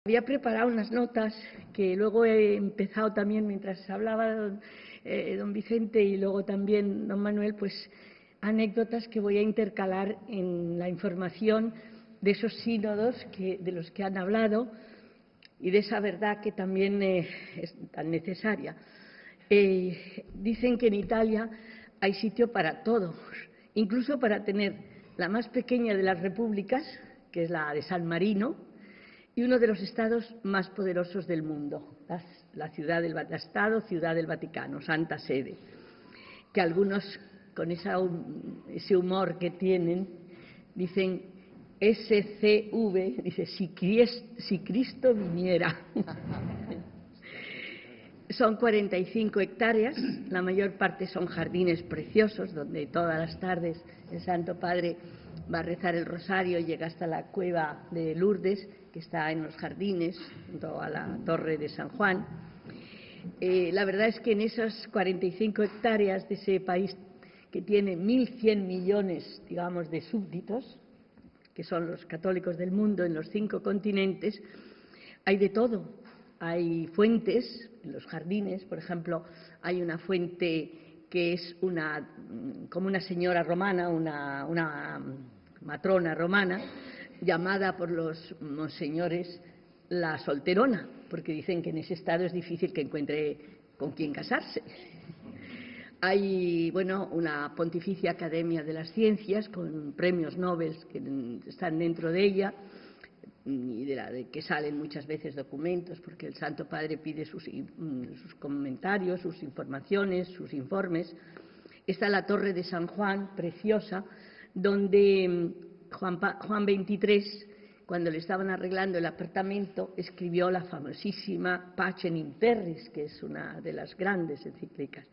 Había preparado unas notas que luego he empezado también, mientras hablaba don Vicente y luego también don Manuel, pues anécdotas que voy a intercalar en la información de esos sínodos de los que han hablado y de esa verdad que también es tan necesaria. Dicen que en Italia hay sitio para todos, incluso para tener la más pequeña de las repúblicas, que es la de San Marino, y uno de los estados más poderosos del mundo, la ciudad ciudad del Vaticano, Santa Sede, que algunos con ese humor que tienen dicen SCV, dice si Cristo viniera. Son 45 hectáreas, la mayor parte son jardines preciosos, donde todas las tardes el Santo Padre va a rezar el rosario y llega hasta la cueva de Lourdes, que está en los jardines, junto a la torre de San Juan. La verdad es que en esas 45 hectáreas de ese país que tiene 1.100 millones, digamos, de súbditos, que son los católicos del mundo en los 5 continentes, hay de todo. Hay fuentes en los jardines, por ejemplo, hay una fuente que es como una señora romana, una matrona romana, llamada por los monseñores la solterona, porque dicen que en ese estado es difícil que encuentre con quién casarse. Hay, una Pontificia Academia de las Ciencias con premios Nobel que están dentro de ella, y de que salen muchas veces documentos, porque el Santo Padre pide sus comentarios, sus informaciones, sus informes. Está la Torre de San Juan, preciosa, donde Juan XXIII, cuando le estaban arreglando el apartamento, escribió la famosísima Pacem in Terris, que es una de las grandes encíclicas.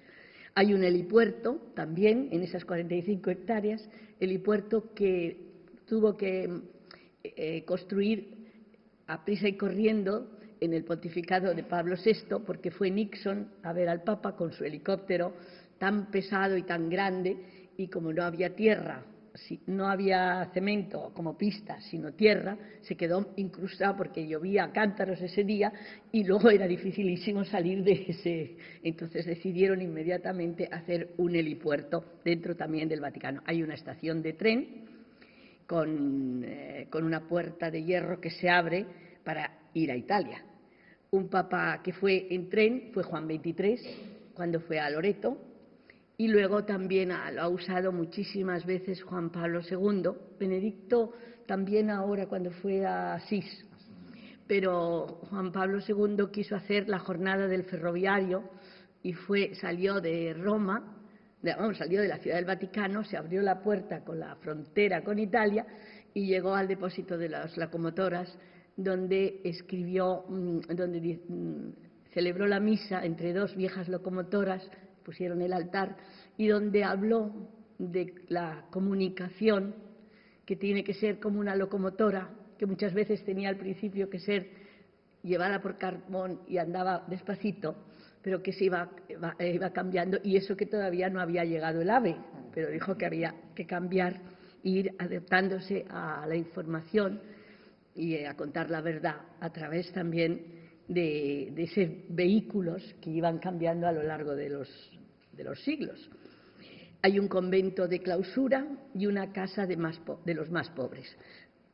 Hay un helipuerto también en esas 45 hectáreas, helipuerto que tuvo que construir a prisa y corriendo en el pontificado de Pablo VI, porque fue Nixon a ver al Papa con su helicóptero tan pesado y tan grande, y como no había tierra, no había cemento como pista, sino tierra, se quedó incrustado porque llovía a cántaros ese día y luego era dificilísimo salir de ese. Entonces decidieron inmediatamente hacer un helipuerto dentro también del Vaticano. Hay una estación de tren con una puerta de hierro que se abre para ir a Italia. Un papa que fue en tren fue Juan XXIII, cuando fue a Loreto, y luego también lo ha usado muchísimas veces Juan Pablo II, Benedicto también ahora cuando fue a Asís. Pero Juan Pablo II quiso hacer la jornada del ferroviario y salió de Roma, salió de la Ciudad del Vaticano, se abrió la puerta con la frontera con Italia y llegó al depósito de las locomotoras, donde celebró la misa entre 2 viejas locomotoras, pusieron el altar, y donde habló de la comunicación, que tiene que ser como una locomotora, que muchas veces tenía al principio que ser llevada por carbón y andaba despacito, pero que se iba cambiando, y eso que todavía no había llegado el AVE, pero dijo que había que cambiar e ir adaptándose a la información y a contar la verdad a través también de esos vehículos que iban cambiando a lo largo de los siglos. Hay un convento de clausura y una casa de los más pobres,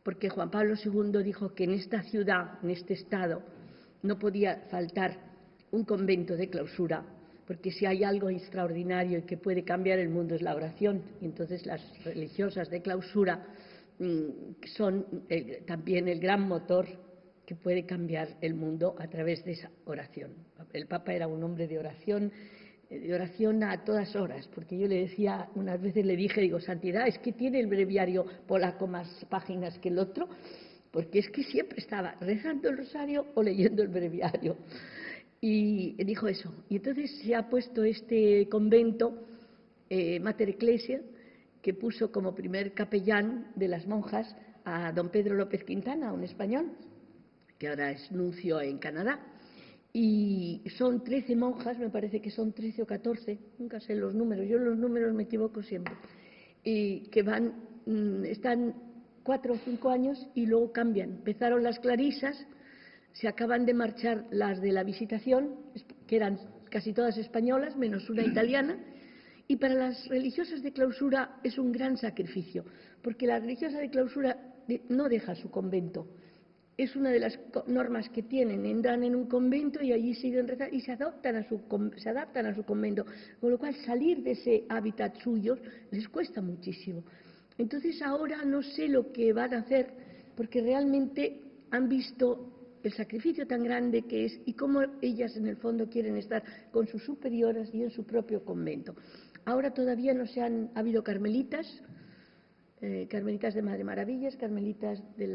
porque Juan Pablo II dijo que en esta ciudad, en este estado, no podía faltar un convento de clausura, porque si hay algo extraordinario y que puede cambiar el mundo es la oración, y entonces las religiosas de clausura son también el gran motor que puede cambiar el mundo a través de esa oración. El Papa era un hombre de oración a todas horas, porque yo le decía, unas veces le dije, digo, Santidad, es que tiene el breviario polaco más páginas que el otro, porque es que siempre estaba rezando el rosario o leyendo el breviario. Y dijo eso. Y entonces se ha puesto este convento, Mater Ecclesia, que puso como primer capellán de las monjas a don Pedro López Quintana, un español, que ahora es nuncio en Canadá. Y son 13 monjas, me parece que son 13 o 14, nunca sé los números, yo en los números me equivoco siempre, y que están 4 o 5 años y luego cambian. Empezaron las clarisas, Se acaban de marchar las de la Visitación, que eran casi todas españolas, menos una italiana, y para las religiosas de clausura es un gran sacrificio, porque la religiosa de clausura no deja su convento. Es una de las normas que tienen, entran en un convento y allí siguen rezando y se adaptan a su convento, con lo cual salir de ese hábitat suyo les cuesta muchísimo. Entonces ahora no sé lo que van a hacer, porque realmente han visto el sacrificio tan grande que es y cómo ellas en el fondo quieren estar con sus superioras y en su propio convento. Ahora todavía no ha habido carmelitas, carmelitas de Madre Maravillas, carmelitas de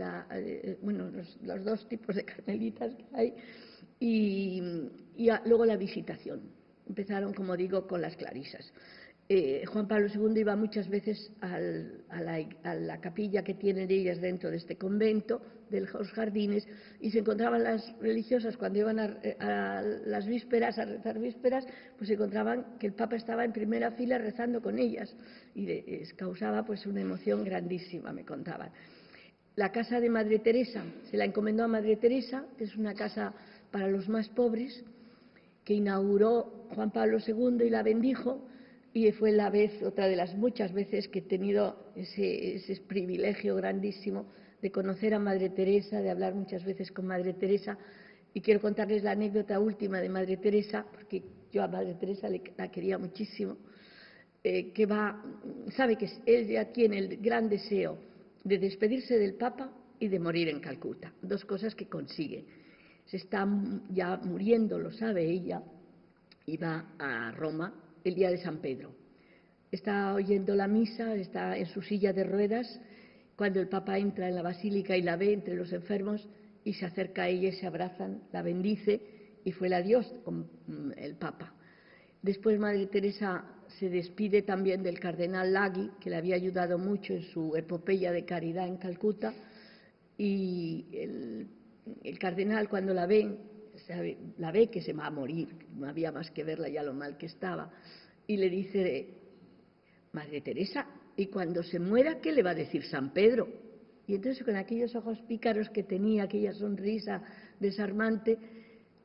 los dos tipos de carmelitas que hay, y luego la Visitación. Empezaron, como digo, con las clarisas. Juan Pablo II iba muchas veces a la capilla que tienen ellas dentro de este convento, de los jardines, y se encontraban las religiosas cuando iban a las vísperas, a rezar vísperas, pues se encontraban que el Papa estaba en primera fila rezando con ellas y les causaba pues una emoción grandísima, me contaban. La casa de Madre Teresa, se la encomendó a Madre Teresa, es una casa para los más pobres, que inauguró Juan Pablo II y la bendijo, y fue otra de las muchas veces que he tenido ese privilegio grandísimo de conocer a Madre Teresa, de hablar muchas veces con Madre Teresa, y quiero contarles la anécdota última de Madre Teresa, porque yo a Madre Teresa la quería muchísimo, sabe que ella tiene el gran deseo de despedirse del Papa y de morir en Calcuta, dos cosas que consigue. Se está ya muriendo, lo sabe ella, y va a Roma el día de San Pedro. Está oyendo la misa, está en su silla de ruedas, cuando el Papa entra en la basílica y la ve entre los enfermos y se acerca a ella y se abrazan, la bendice y fue el adiós con el Papa. Después Madre Teresa se despide también del cardenal Lagui, que le había ayudado mucho en su epopeya de caridad en Calcuta, y el cardenal cuando la ve que se va a morir, no había más que verla ya lo mal que estaba, y le dice: Madre Teresa, ¿y cuando se muera qué le va a decir San Pedro? Y entonces con aquellos ojos pícaros que tenía, aquella sonrisa desarmante,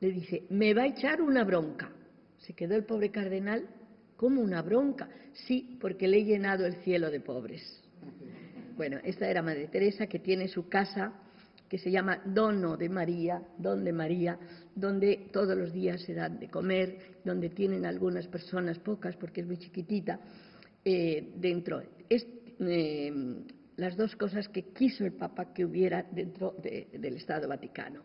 le dice: me va a echar una bronca. Se quedó el pobre cardenal: ¿cómo una bronca? Sí, porque le he llenado el cielo de pobres. Bueno, esta era Madre Teresa, que tiene su casa que se llama Don de María, donde todos los días se dan de comer, donde tienen algunas personas, pocas porque es muy chiquitita, dentro. Las dos cosas que quiso el Papa que hubiera dentro del Estado Vaticano.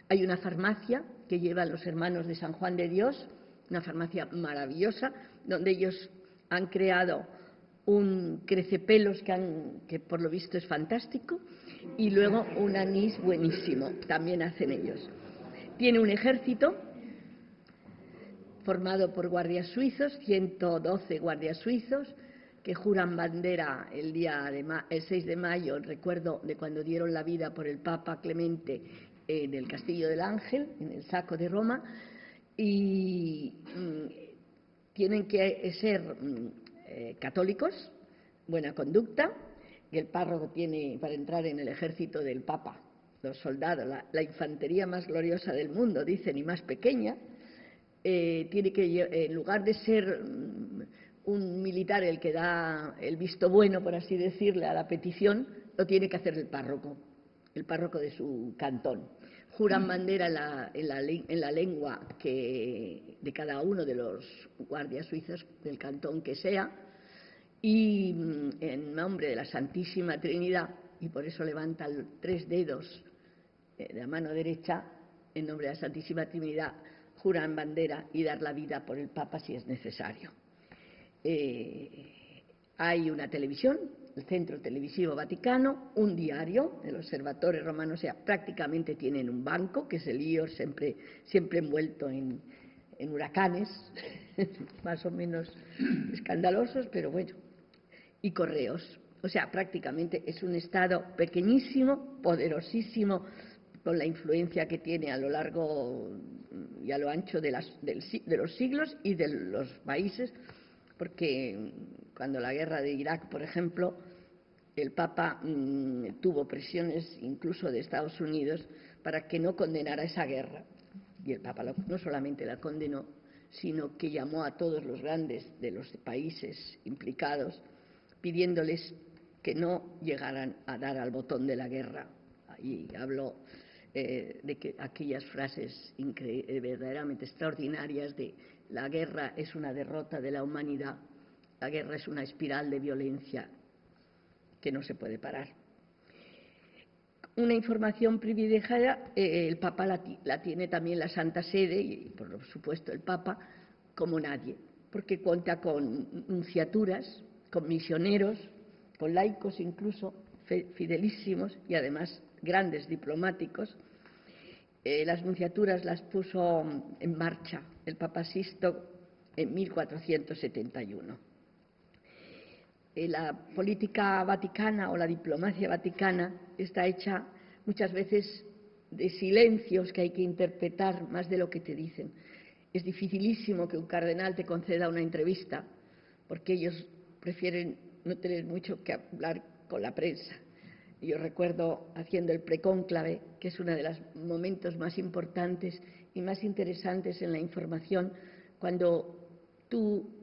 Hay una farmacia que llevan los hermanos de San Juan de Dios, una farmacia maravillosa, donde ellos han creado un crecepelos que por lo visto es fantástico, y luego un anís buenísimo, también hacen ellos. Tiene un ejército formado por guardias suizos, 112 guardias suizos, que juran bandera el 6 de mayo, en recuerdo de cuando dieron la vida por el Papa Clemente en el Castillo del Ángel, en el Sacro de Roma, y tienen que ser católicos, buena conducta, y el párroco tiene, para entrar en el ejército del Papa, los soldados, la infantería más gloriosa del mundo, dicen, y más pequeña, tiene que, en lugar de ser un militar el que da el visto bueno, por así decirle, a la petición, lo tiene que hacer el párroco de su cantón. Juran bandera en la lengua de cada uno de los guardias suizos del cantón que sea, y en nombre de la Santísima Trinidad, y por eso levantan 3 dedos de la mano derecha, en nombre de la Santísima Trinidad, juran bandera y dar la vida por el Papa si es necesario. Hay una televisión, el Centro Televisivo Vaticano, un diario, el Observatore Romano, o sea, prácticamente tienen un banco, que es el IOR, siempre envuelto en huracanes, más o menos escandalosos, pero bueno, y correos. O sea, prácticamente es un Estado pequeñísimo, poderosísimo, con la influencia que tiene a lo largo y a lo ancho de los siglos y de los países, porque cuando la guerra de Irak, por ejemplo, el Papa tuvo presiones incluso de Estados Unidos para que no condenara esa guerra. Y el Papa no solamente la condenó, sino que llamó a todos los grandes de los países implicados, pidiéndoles que no llegaran a dar al botón de la guerra. Y habló de que aquellas frases verdaderamente extraordinarias de: la guerra es una derrota de la humanidad, la guerra es una espiral de violencia que no se puede parar. Una información privilegiada, el Papa la tiene también la Santa Sede, y por supuesto el Papa, como nadie, porque cuenta con nunciaturas, con misioneros, con laicos incluso, fidelísimos y además grandes diplomáticos. Las nunciaturas las puso en marcha el Papa Sisto en 1471. La política vaticana o la diplomacia vaticana está hecha muchas veces de silencios que hay que interpretar más de lo que te dicen. Es dificilísimo que un cardenal te conceda una entrevista, porque ellos prefieren no tener mucho que hablar con la prensa. Yo recuerdo haciendo el precónclave, que es uno de los momentos más importantes y más interesantes en la información, cuando tú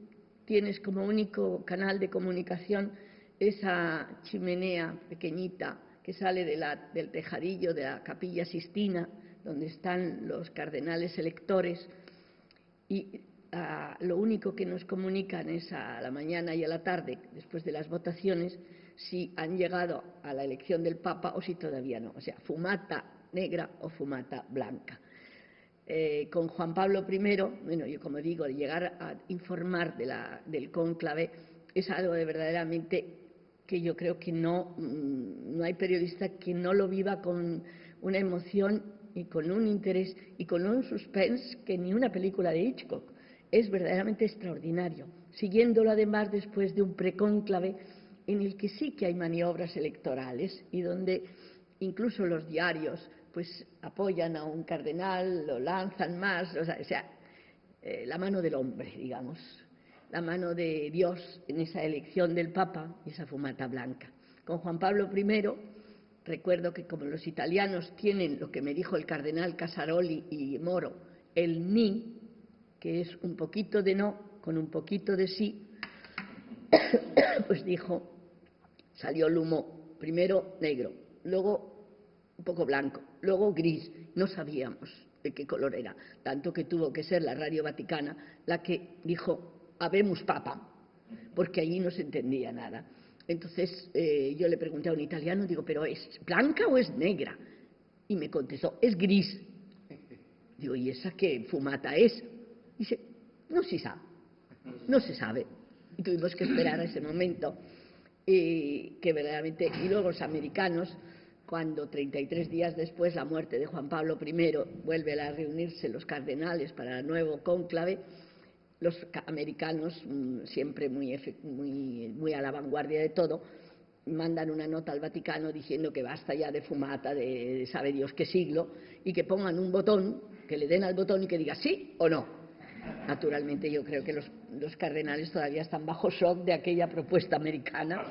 tienes como único canal de comunicación esa chimenea pequeñita que sale del tejadillo de la Capilla Sistina, donde están los cardenales electores, y lo único que nos comunican es a la mañana y a la tarde, después de las votaciones, si han llegado a la elección del Papa o si todavía no, o sea, fumata negra o fumata blanca. Con Juan Pablo I, bueno, yo como digo, llegar a informar del cónclave es algo de verdaderamente que yo creo que no hay periodista que no lo viva con una emoción y con un interés y con un suspense que ni una película de Hitchcock. Es verdaderamente extraordinario, siguiéndolo además después de un precónclave en el que sí que hay maniobras electorales y donde incluso los diarios pues apoyan a un cardenal, lo lanzan más, o sea, la mano del hombre, digamos, la mano de Dios en esa elección del Papa y esa fumata blanca. Con Juan Pablo I, recuerdo que como los italianos tienen lo que me dijo el cardenal Casaroli y Moro, el ni, que es un poquito de no con un poquito de sí, pues dijo, salió el humo, primero negro, luego un poco blanco, luego gris, no sabíamos de qué color era, tanto que tuvo que ser la Radio Vaticana la que dijo, habemos papa, porque allí no se entendía nada. Entonces yo le pregunté a un italiano, digo, ¿pero es blanca o es negra? Y me contestó, es gris. Digo, ¿y esa qué fumata es? Dice, no se sabe, no se sabe. Y tuvimos que esperar a ese momento, que verdaderamente, y luego los americanos, cuando 33 días después la muerte de Juan Pablo I vuelven a reunirse los cardenales para el nuevo cónclave, los americanos, siempre muy a la vanguardia de todo, mandan una nota al Vaticano diciendo que basta ya de fumata de sabe Dios qué siglo y que pongan un botón, que le den al botón y que diga sí o no. Naturalmente yo creo que los cardenales todavía están bajo shock de aquella propuesta americana.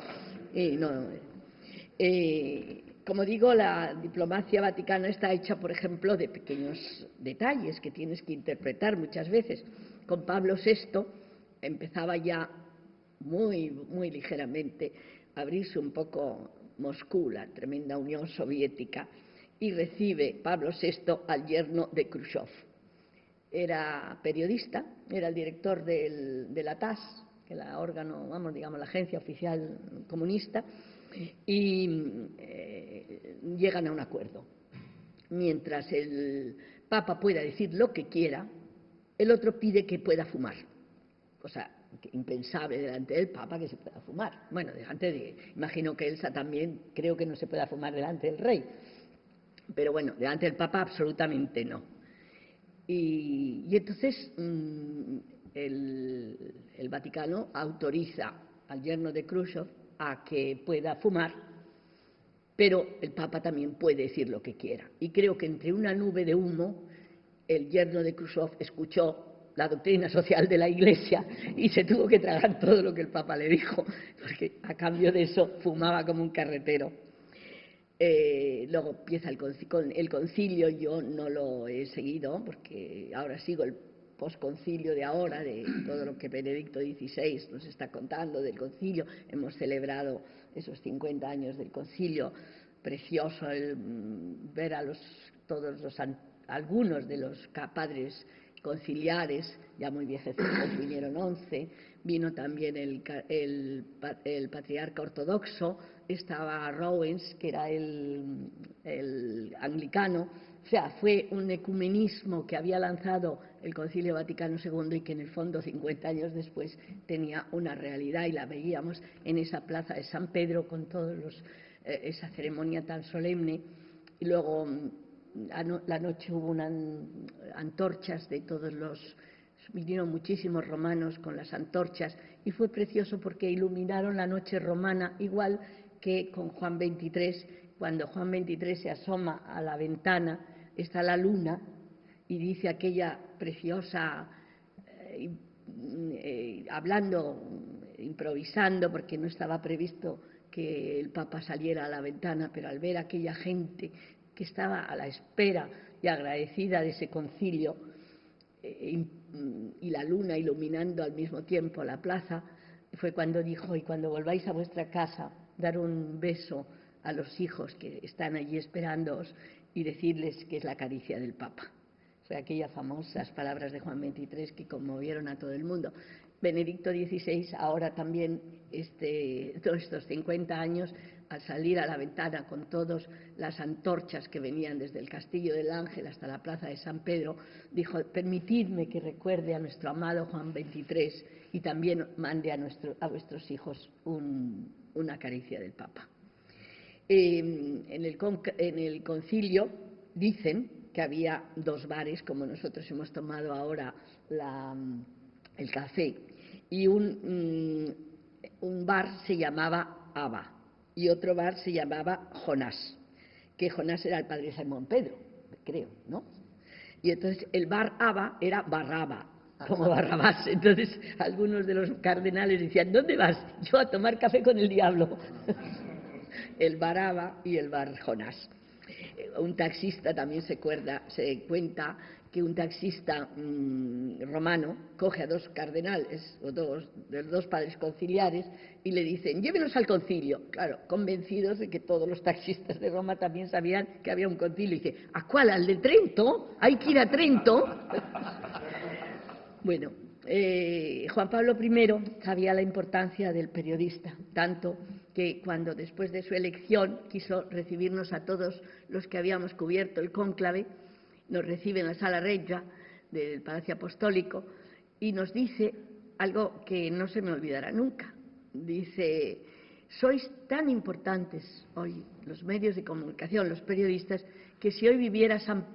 Como digo, la diplomacia vaticana está hecha, por ejemplo, de pequeños detalles que tienes que interpretar muchas veces. Con Pablo VI empezaba ya muy ligeramente a abrirse un poco Moscú, la tremenda Unión Soviética, y recibe Pablo VI al yerno de Khrushchev. Era periodista, era el director de la TASS, que es la órgano, digamos, la agencia oficial comunista, y llegan a un acuerdo. Mientras el Papa pueda decir lo que quiera, el otro pide que pueda fumar, cosa impensable delante del Papa que se pueda fumar. Bueno, imagino que Elsa también creo que no se pueda fumar delante del rey, pero bueno, delante del Papa absolutamente no. Y entonces el Vaticano autoriza al yerno de Khrushchev a que pueda fumar, pero el Papa también puede decir lo que quiera. Y creo que entre una nube de humo el yerno de Khrushchev escuchó la doctrina social de la Iglesia y se tuvo que tragar todo lo que el Papa le dijo, porque a cambio de eso fumaba como un carretero. Luego empieza el concilio, yo no lo he seguido porque ahora sigo el posconcilio de ahora, de todo lo que Benedicto XVI nos está contando del concilio. Hemos celebrado esos 50 años del concilio, precioso ver a algunos de los padres conciliares, ya muy viejecitos, vinieron 11, vino también el patriarca ortodoxo, estaba Rowens, que era el anglicano. O sea, fue un ecumenismo que había lanzado el Concilio Vaticano II y que en el fondo 50 años después tenía una realidad, y la veíamos en esa plaza de San Pedro con esa ceremonia tan solemne. Y luego la noche hubo antorchas de vinieron muchísimos romanos con las antorchas y fue precioso porque iluminaron la noche romana, igual que con Juan XXIII. Cuando Juan XXIII se asoma a la ventana, está la luna y dice aquella preciosa, hablando, improvisando, porque no estaba previsto que el Papa saliera a la ventana, pero al ver a aquella gente que estaba a la espera y agradecida de ese concilio, y la luna iluminando al mismo tiempo la plaza, fue cuando dijo: y cuando volváis a vuestra casa, dar un beso a los hijos que están allí esperándoos y decirles que es la caricia del Papa. O sea, aquellas famosas palabras de Juan XXIII que conmovieron a todo el mundo. Benedicto XVI ahora también, todos estos 50 años, al salir a la ventana con todas las antorchas que venían desde el Castillo del Ángel hasta la Plaza de San Pedro, dijo: permitidme que recuerde a nuestro amado Juan XXIII y también mande a vuestros hijos una caricia del Papa. En el concilio dicen que había 2 bares, como nosotros hemos tomado ahora el café, y un bar se llamaba Abba y otro bar se llamaba Jonás, que Jonás era el padre de Simón Pedro, creo, ¿no? Y entonces el bar Abba era Barraba, como Barrabás. Entonces algunos de los cardenales decían: ¿dónde vas? Yo a tomar café con el diablo. El bar Abba y el bar Jonás. Un taxista también se cuenta que un taxista romano coge a 2 cardenales, o de los 2 padres conciliares, y le dicen: llévenos al concilio. Claro, convencidos de que todos los taxistas de Roma también sabían que había un concilio. Y dice: ¿a cuál? ¿Al de Trento? ¿Hay que ir a Trento? Bueno, Juan Pablo I sabía la importancia del periodista, tanto que cuando después de su elección quiso recibirnos a todos los que habíamos cubierto el cónclave, nos recibe en la Sala Regia del Palacio Apostólico y nos dice algo que no se me olvidará nunca. Dice: sois tan importantes hoy los medios de comunicación, los periodistas, que si hoy viviera San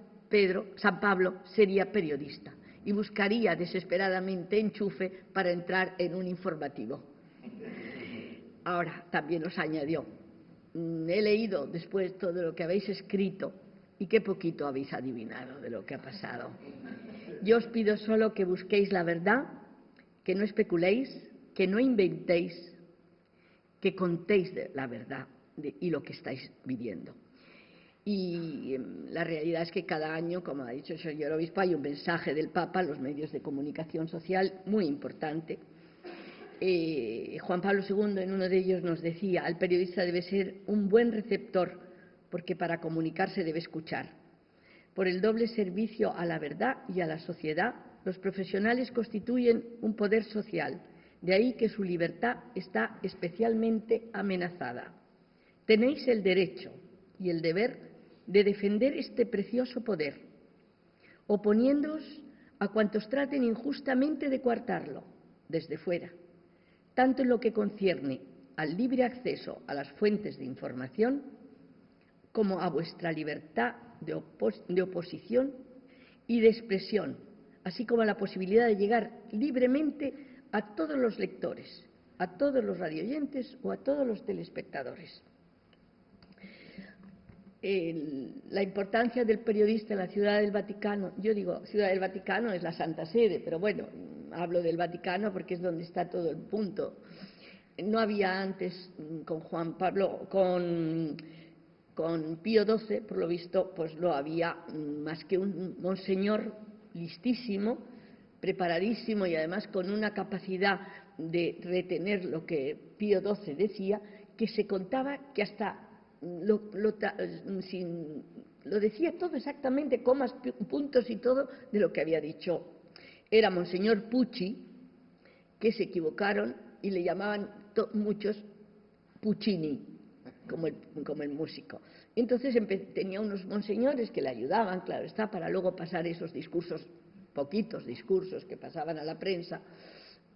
Pablo sería periodista y buscaría desesperadamente enchufe para entrar en un informativo. Ahora también nos añadió: he leído después todo lo que habéis escrito y qué poquito habéis adivinado de lo que ha pasado. Yo os pido solo que busquéis la verdad, que no especuléis, que no inventéis, que contéis la verdad y lo que estáis viviendo. Y la realidad es que cada año, como ha dicho el señor obispo, hay un mensaje del Papa a los medios de comunicación social muy importante. Juan Pablo II en uno de ellos nos decía: el periodista debe ser un buen receptor, porque para comunicarse debe escuchar. Por el doble servicio a la verdad y a la sociedad, los profesionales constituyen un poder social, de ahí que su libertad está especialmente amenazada. Tenéis el derecho y el deber de defender este precioso poder, oponiéndoos a cuantos traten injustamente de coartarlo desde fuera, tanto en lo que concierne al libre acceso a las fuentes de información como a vuestra libertad de oposición y de expresión, así como a la posibilidad de llegar libremente a todos los lectores, a todos los radioyentes o a todos los telespectadores. la importancia del periodista en la Ciudad del Vaticano. Yo digo, Ciudad del Vaticano es la Santa Sede, pero bueno, hablo del Vaticano porque es donde está todo el punto. No había antes con Juan Pablo, con Pío XII, por lo visto, pues no había más que un monseñor listísimo, preparadísimo y además con una capacidad de retener lo que Pío XII decía, que se contaba que hasta lo decía todo exactamente, comas, puntos y todo de lo que había dicho. Era monseñor Pucci, que se equivocaron y le llamaban muchos Puccini, como el músico. Entonces tenía unos monseñores que le ayudaban, claro está, para luego pasar esos discursos, poquitos discursos que pasaban a la prensa,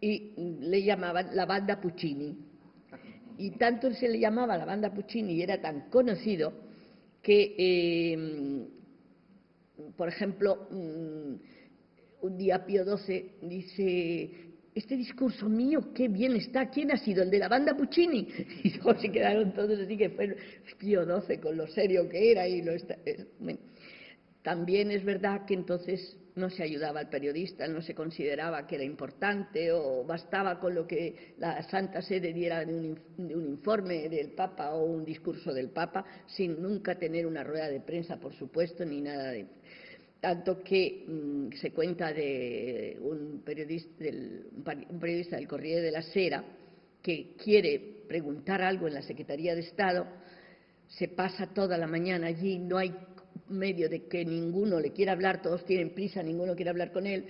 y le llamaban la banda Puccini. Y tanto se le llamaba la banda Puccini y era tan conocido que, por ejemplo, un día Pío XII dice: este discurso mío, qué bien está, ¿quién ha sido? ¿El de la banda Puccini? Y luego se quedaron todos así, que fue Pío XII con lo serio que era. Bueno. También es verdad que entonces no se ayudaba al periodista, no se consideraba que era importante, o bastaba con lo que la Santa Sede diera de un informe del Papa o un discurso del Papa, sin nunca tener una rueda de prensa, por supuesto, ni nada de... Tanto que se cuenta de un periodista del Corriere della Sera que quiere preguntar algo en la Secretaría de Estado, se pasa toda la mañana allí, no hay medio de que ninguno le quiera hablar, todos tienen prisa, ninguno quiere hablar con él,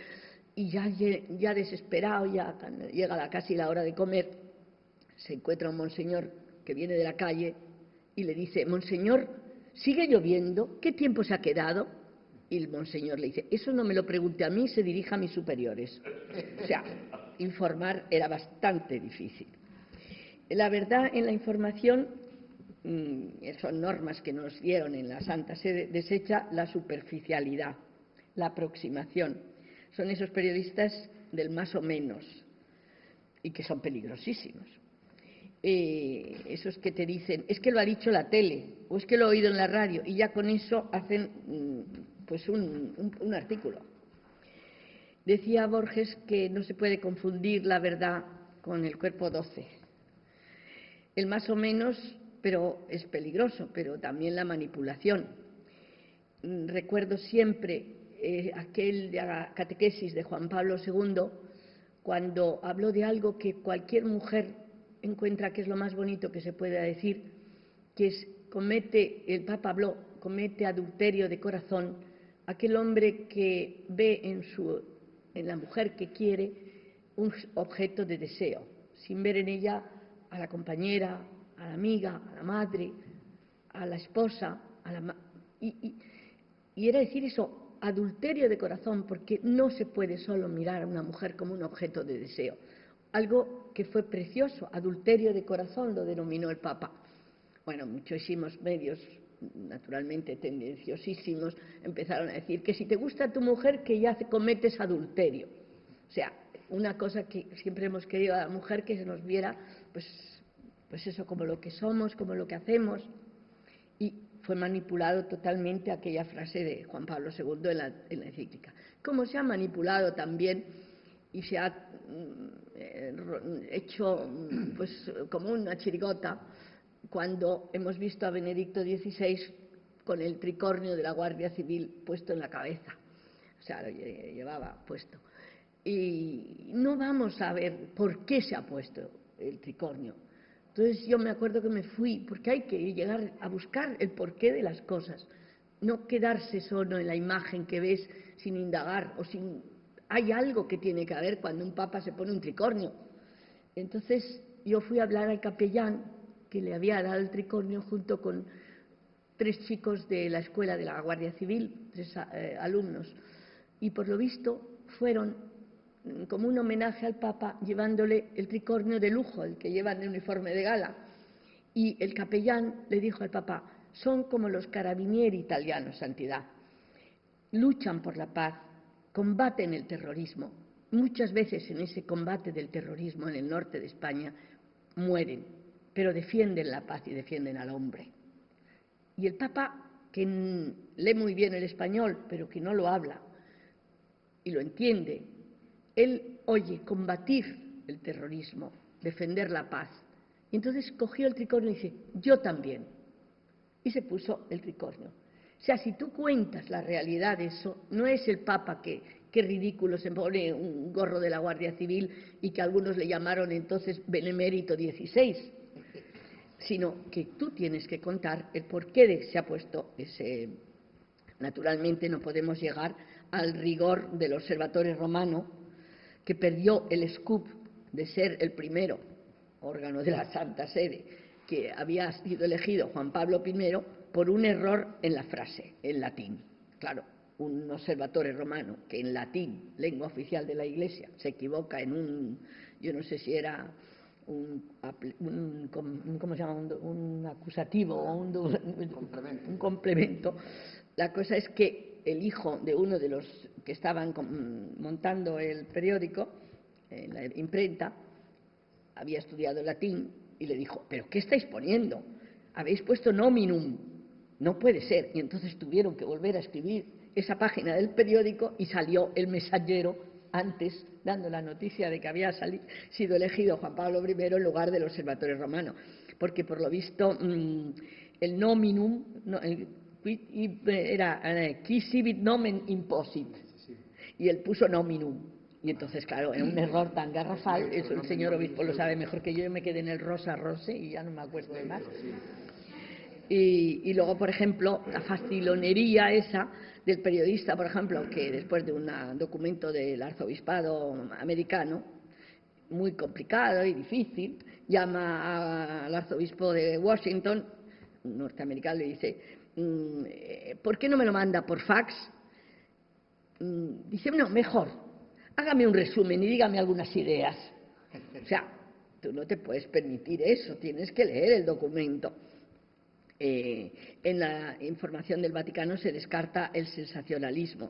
y ya desesperado, ya llega casi la hora de comer, se encuentra un monseñor que viene de la calle y le dice: monseñor, ¿sigue lloviendo? ¿Qué tiempo se ha quedado? Y el monseñor le dice: eso no me lo pregunte a mí, se dirija a mis superiores. O sea, informar era bastante difícil. La verdad, en la información, son normas que nos dieron en la Santa Sede, desecha la superficialidad, la aproximación. Son esos periodistas del más o menos y que son peligrosísimos. Esos que te dicen: es que lo ha dicho la tele o es que lo he oído en la radio, y ya con eso hacen pues un artículo. Decía Borges que no se puede confundir la verdad con el cuerpo 12. El más o menos, pero es peligroso, pero también la manipulación. Recuerdo siempre aquel de la catequesis de Juan Pablo II, cuando habló de algo que cualquier mujer encuentra que es lo más bonito que se pueda decir, que es: el Papa habló, comete adulterio de corazón aquel hombre que ve en la mujer que quiere un objeto de deseo, sin ver en ella a la compañera, a la amiga, a la madre, a la esposa, y era decir eso, adulterio de corazón, porque no se puede solo mirar a una mujer como un objeto de deseo. Algo que fue precioso, adulterio de corazón, lo denominó el Papa. Bueno, muchísimos medios, naturalmente tendenciosísimos, empezaron a decir que si te gusta tu mujer, que ya cometes adulterio. O sea, una cosa que siempre hemos querido a la mujer, que se nos viera, pues eso, como lo que somos, como lo que hacemos. Y fue manipulado totalmente aquella frase de Juan Pablo II en la encíclica. Como se ha manipulado también y se ha hecho pues como una chirigota cuando hemos visto a Benedicto XVI con el tricornio de la Guardia Civil puesto en la cabeza. O sea, lo llevaba puesto. Y no vamos a ver por qué se ha puesto el tricornio. Entonces yo me acuerdo que me fui, porque hay que llegar a buscar el porqué de las cosas, no quedarse solo en la imagen que ves sin indagar o sin... Hay algo que tiene que haber cuando un papa se pone un tricornio. Entonces yo fui a hablar al capellán que le había dado el tricornio junto con 3 chicos de la escuela de la Guardia Civil, 3 alumnos, y por lo visto fueron como un homenaje al Papa, llevándole el tricornio de lujo, el que llevan de uniforme de gala. Y el capellán le dijo al Papa: son como los carabinieri italianos, Santidad. Luchan por la paz, combaten el terrorismo. Muchas veces en ese combate del terrorismo en el norte de España mueren, pero defienden la paz y defienden al hombre. Y el Papa que lee muy bien el español, pero que no lo habla y lo entiende, él oye combatir el terrorismo, defender la paz. Y entonces cogió el tricornio y dice, yo también. Y se puso el tricornio. O sea, si tú cuentas la realidad de eso, no es el Papa que ridículo se pone un gorro de la Guardia Civil y que algunos le llamaron entonces Benemérito XVI, sino que tú tienes que contar el porqué se ha puesto ese. Naturalmente no podemos llegar al rigor del Observatorio Romano, que perdió el scoop de ser el primero órgano de la Santa Sede, que había sido elegido Juan Pablo I por un error en la frase, en latín. Claro, un observatorio romano que en latín, lengua oficial de la Iglesia, se equivoca en yo no sé si era ¿cómo se llama? Un acusativo o un complemento. La cosa es que el hijo de uno de los que estaban montando el periódico, en la imprenta, había estudiado latín y le dijo, ¿pero qué estáis poniendo? Habéis puesto nominum, no puede ser. Y entonces tuvieron que volver a escribir esa página del periódico y salió el Mensajero antes, dando la noticia de que había sido elegido Juan Pablo I en lugar del Observatorio Romano, porque por lo visto el nominum era qui civit nomen imposit, y él puso nominum. Y entonces, claro, era un error tan garrafal, eso el señor obispo lo sabe mejor que yo me quedé en el rosa rose y ya no me acuerdo de más. Y luego, por ejemplo, la facilonería esa del periodista, por ejemplo, que después de un documento del arzobispado americano, muy complicado y difícil, llama al arzobispo de Washington, norteamericano, y le dice, ¿por qué no me lo manda por fax? Dice, no, mejor, hágame un resumen y dígame algunas ideas. O sea, tú no te puedes permitir eso, tienes que leer el documento. En la información del Vaticano se descarta el sensacionalismo.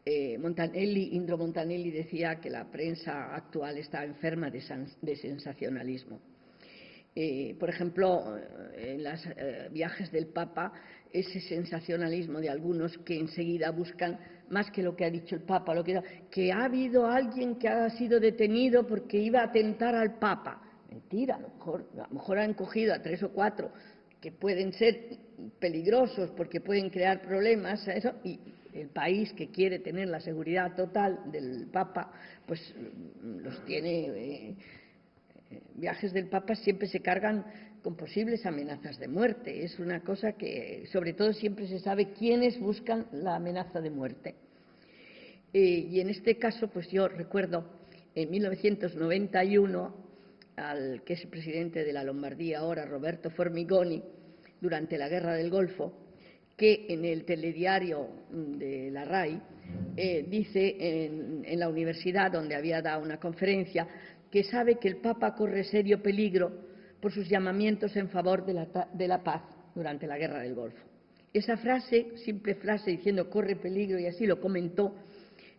Indro Montanelli decía que la prensa actual está enferma de sensacionalismo. Por ejemplo, en los viajes del Papa, ese sensacionalismo de algunos que enseguida buscan más que lo que ha dicho el Papa, que ha habido alguien que ha sido detenido porque iba a atentar al Papa. Mentira, a lo mejor han cogido a 3 o 4 que pueden ser peligrosos porque pueden crear problemas, eso, y el país que quiere tener la seguridad total del Papa, pues los tiene. Viajes del Papa siempre se cargan con posibles amenazas de muerte. Es una cosa que, sobre todo, siempre se sabe quiénes buscan la amenaza de muerte. Y en este caso, pues yo recuerdo en 1991 al que es el presidente de la Lombardía ahora, Roberto Formigoni, durante la Guerra del Golfo, que en el telediario de la RAI dice en la universidad donde había dado una conferencia que sabe que el Papa corre serio peligro por sus llamamientos en favor de la paz durante la Guerra del Golfo. Esa frase, simple frase diciendo corre peligro y así lo comentó,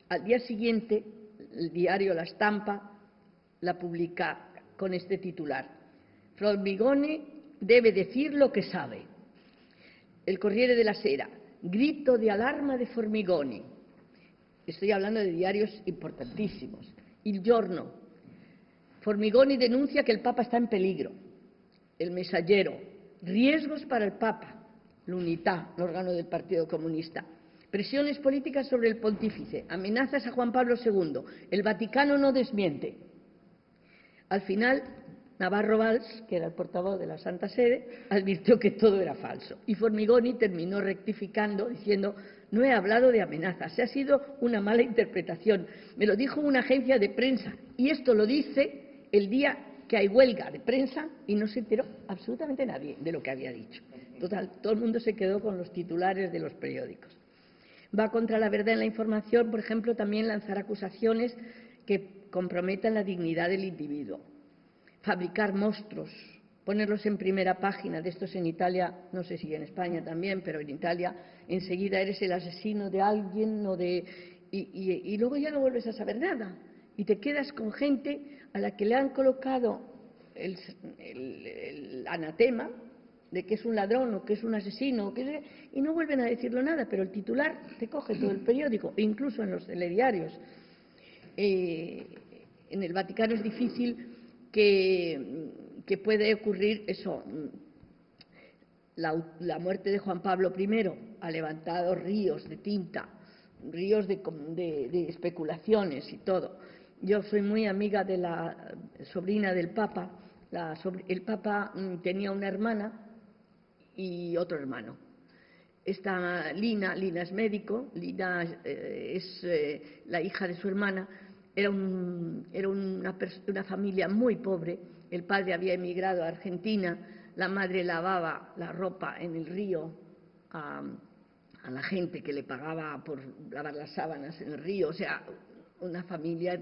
al día siguiente el diario La Stampa la publica con este titular: Formigoni debe decir lo que sabe. El Corriere della Sera: grito de alarma de Formigoni. Estoy hablando de diarios importantísimos. Il Giorno: Formigoni denuncia que el Papa está en peligro. El Mensajero: riesgos para el Papa. L'Unità, el órgano del Partido Comunista: presiones políticas sobre el pontífice, amenazas a Juan Pablo II, el Vaticano no desmiente. Al final, Navarro Valls, que era el portavoz de la Santa Sede, advirtió que todo era falso. Y Formigoni terminó rectificando diciendo: no he hablado de amenazas, ha sido una mala interpretación. Me lo dijo una agencia de prensa y esto lo dice el día que hay huelga de prensa y no se enteró absolutamente nadie de lo que había dicho. Total, todo el mundo se quedó con los titulares de los periódicos. Va contra la verdad en la información, por ejemplo, también lanzar acusaciones que comprometan la dignidad del individuo. Fabricar monstruos, ponerlos en primera página, de estos en Italia, no sé si en España también, pero en Italia enseguida eres el asesino de alguien y luego ya no vuelves a saber nada y te quedas con gente a la que le han colocado el anatema de que es un ladrón o que es un asesino, y no vuelven a decirlo nada, pero el titular te coge todo el periódico, e incluso en los telediarios. En el Vaticano es difícil que puede ocurrir eso. La muerte de Juan Pablo I ha levantado ríos de tinta, ríos de especulaciones y todo. Yo soy muy amiga de la sobrina del Papa. El Papa tenía una hermana y otro hermano. Esta Lina es médico, Lina es la hija de su hermana. Era una familia muy pobre. El padre había emigrado a Argentina, la madre lavaba la ropa en el río a la gente que le pagaba por lavar las sábanas en el río. O sea, una familia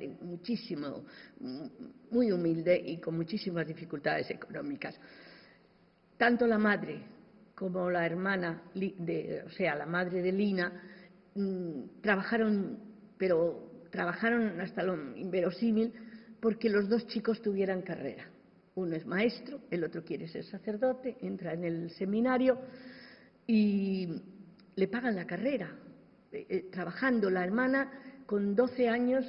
muy humilde y con muchísimas dificultades económicas. Tanto la madre como la hermana, o sea, la madre de Lina, trabajaron hasta lo inverosímil porque los dos chicos tuvieran carrera. Uno es maestro, el otro quiere ser sacerdote, entra en el seminario y le pagan la carrera, trabajando. La hermana con 12 años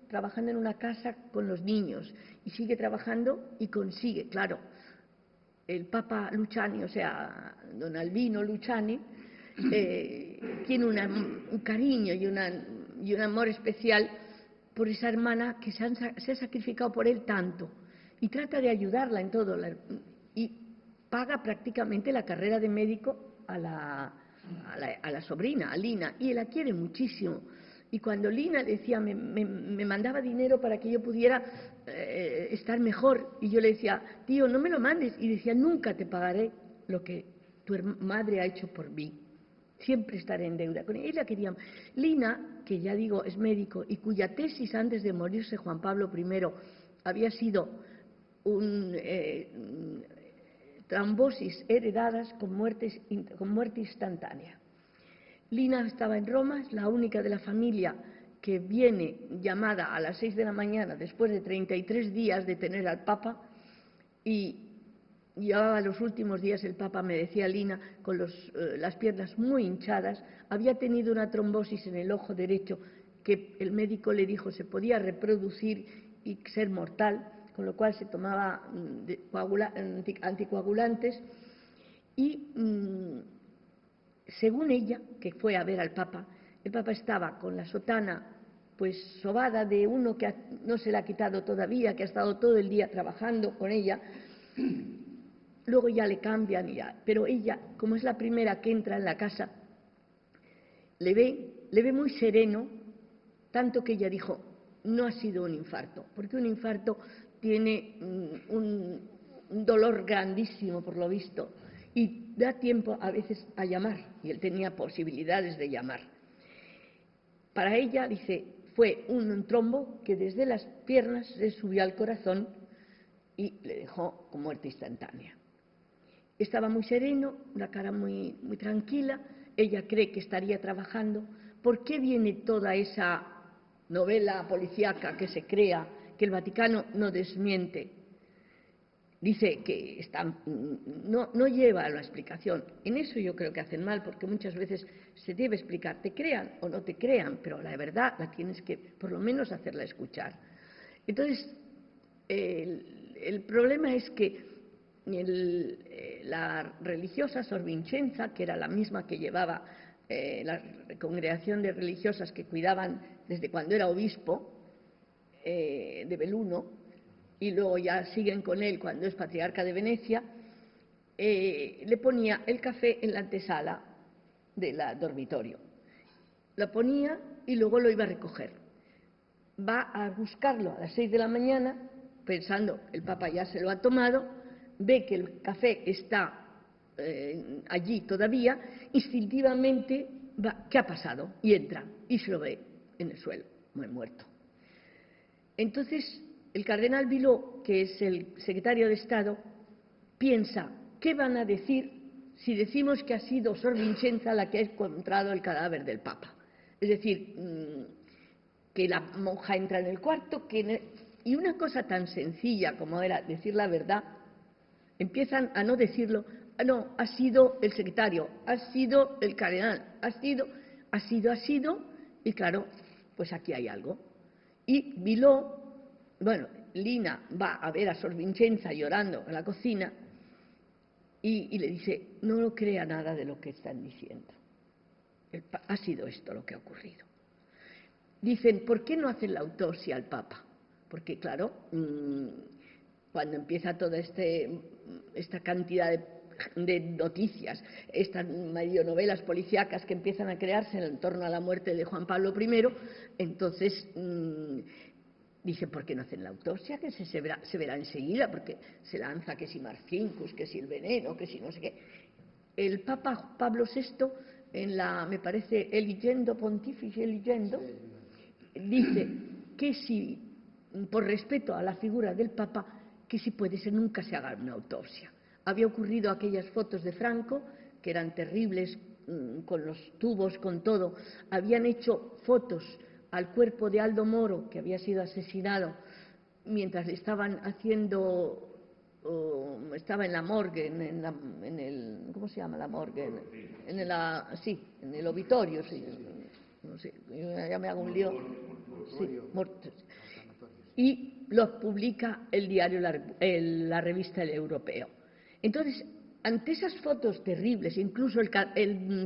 trabajando en una casa con los niños, y sigue trabajando y consigue, claro. El Papa Luciani, o sea, don Albino Luciani, tiene un cariño y un amor especial por esa hermana que se ha sacrificado por él tanto, y trata de ayudarla en todo, y paga prácticamente la carrera de médico a la sobrina, a Lina, y él la quiere muchísimo. Y cuando Lina le decía, me mandaba dinero para que yo pudiera estar mejor, y yo le decía, tío, no me lo mandes, y decía, nunca te pagaré lo que tu madre ha hecho por mí, siempre estaré en deuda con ella. Ella quería. Lina, que ya digo es médico y cuya tesis antes de morirse Juan Pablo I había sido trombosis heredadas con muerte instantánea. Lina estaba en Roma, es la única de la familia que viene llamada a las 6 de la mañana después de 33 días de tener al Papa, y llevaba los últimos días. El Papa, me decía Lina, con las piernas muy hinchadas, había tenido una trombosis en el ojo derecho que el médico le dijo se podía reproducir y ser mortal, con lo cual se tomaba anticoagulantes, y según ella, que fue a ver al Papa, el Papa estaba con la sotana pues sobada de uno que no se la ha quitado todavía, que ha estado todo el día trabajando con ella. Luego ya le cambian, pero ella, como es la primera que entra en la casa, le ve muy sereno, tanto que ella dijo, no ha sido un infarto, porque un infarto tiene un dolor grandísimo, por lo visto, y da tiempo a veces a llamar, y él tenía posibilidades de llamar. Para ella, dice, fue un trombo que desde las piernas le subió al corazón y le dejó con muerte instantánea. Estaba muy sereno, una cara muy, muy tranquila. Ella cree que estaría trabajando. ¿Por qué viene toda esa novela policíaca que se crea, que el Vaticano no desmiente? Dice que no lleva a la explicación. En eso yo creo que hacen mal, porque muchas veces se debe explicar, te crean o no te crean, pero la verdad la tienes que por lo menos hacerla escuchar. Entonces, el problema es que la religiosa Sor Vincenza, que era la misma que llevaba la congregación de religiosas que cuidaban desde cuando era obispo de Belluno, y luego ya siguen con él cuando es patriarca de Venecia, le ponía el café en la antesala del dormitorio. Lo ponía y luego lo iba a recoger. Va a buscarlo a las 6 de la mañana, pensando el Papa ya se lo ha tomado, ve que el café está allí todavía, instintivamente va, ¿qué ha pasado? Y entra y se lo ve en el suelo, muy muerto. Entonces, el cardenal Biló, que es el secretario de Estado, piensa, ¿qué van a decir si decimos que ha sido Sor Vincenza la que ha encontrado el cadáver del Papa? Es decir, que la monja entra en el cuarto, y una cosa tan sencilla como era decir la verdad, empiezan a no decirlo no, ha sido el secretario, ha sido el cardenal, ha sido, y claro, pues aquí hay algo. Y Biló, bueno, Lina va a ver a Sor Vincenza llorando en la cocina y le dice, no lo crea nada de lo que están diciendo. Ha sido esto lo que ha ocurrido. Dicen, ¿por qué no hacen la autopsia al Papa? Porque, claro, cuando empieza toda esta cantidad de noticias, estas novelas policíacas que empiezan a crearse en torno a la muerte de Juan Pablo I, entonces dicen, ¿por qué no hacen la autopsia? Que se verá enseguida, porque se lanza que si Marcinkus, que si el veneno, que si no sé qué. El Papa Pablo VI, me parece, Eligendo Pontifice, Eligendo, dice que si, por respeto a la figura del Papa, que si puede ser nunca se haga una autopsia. Había ocurrido aquellas fotos de Franco, que eran terribles, con los tubos, con todo. Habían hecho fotos al cuerpo de Aldo Moro, que había sido asesinado, mientras le estaban haciendo, estaba en la morgue, en el, ¿cómo se llama la morgue? En el obituario, sí. No sé, ya me hago un lío. Sí, y lo publica el diario, la revista El Europeo. Entonces, ante esas fotos terribles, incluso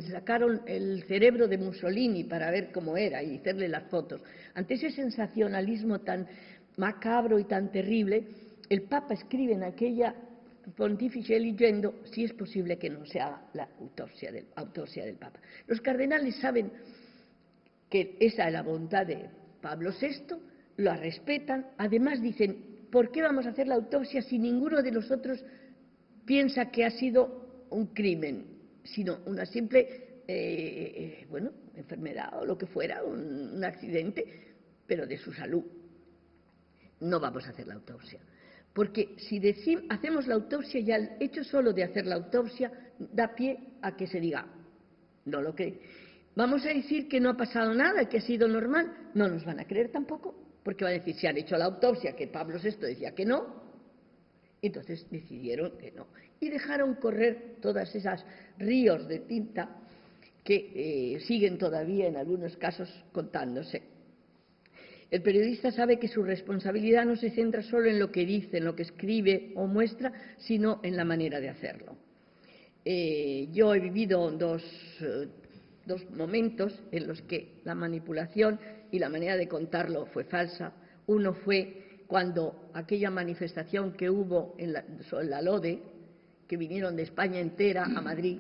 sacaron el cerebro de Mussolini para ver cómo era y hacerle las fotos, ante ese sensacionalismo tan macabro y tan terrible, el Papa escribe en aquella Pontifice Eligendo si es posible que no se haga la autopsia del Papa. Los cardenales saben que esa es la voluntad de Pablo VI, la respetan, además dicen, ¿por qué vamos a hacer la autopsia si ninguno de nosotros piensa que ha sido un crimen, sino una simple, enfermedad o lo que fuera, un accidente, pero de su salud? No vamos a hacer la autopsia. Porque si hacemos la autopsia, ya el hecho solo de hacer la autopsia da pie a que se diga, no lo cree. Vamos a decir que no ha pasado nada, que ha sido normal, no nos van a creer tampoco, porque van a decir, si han hecho la autopsia, que Pablo VI decía que no, entonces decidieron que no. Y dejaron correr todas esas ríos de tinta que siguen todavía en algunos casos contándose. El periodista sabe que su responsabilidad no se centra solo en lo que dice, en lo que escribe o muestra, sino en la manera de hacerlo. Yo he vivido dos momentos en los que la manipulación y la manera de contarlo fue falsa. Uno fue cuando aquella manifestación que hubo en la LODE, que vinieron de España entera a Madrid,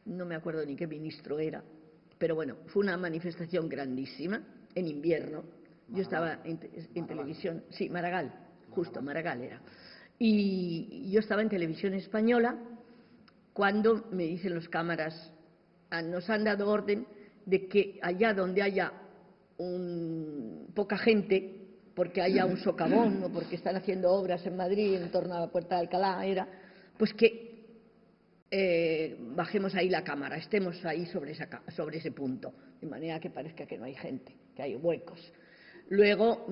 no me acuerdo ni qué ministro era, pero bueno, fue una manifestación grandísima, en invierno. Yo estaba en televisión, sí, Maragall, justo, Maragall era. Y yo estaba en televisión española cuando me dicen los cámaras, nos han dado orden de que allá donde haya poca gente, porque haya un socavón o porque están haciendo obras en Madrid en torno a la Puerta de Alcalá, pues que bajemos ahí la cámara, estemos ahí sobre ese punto, de manera que parezca que no hay gente, que hay huecos. Luego,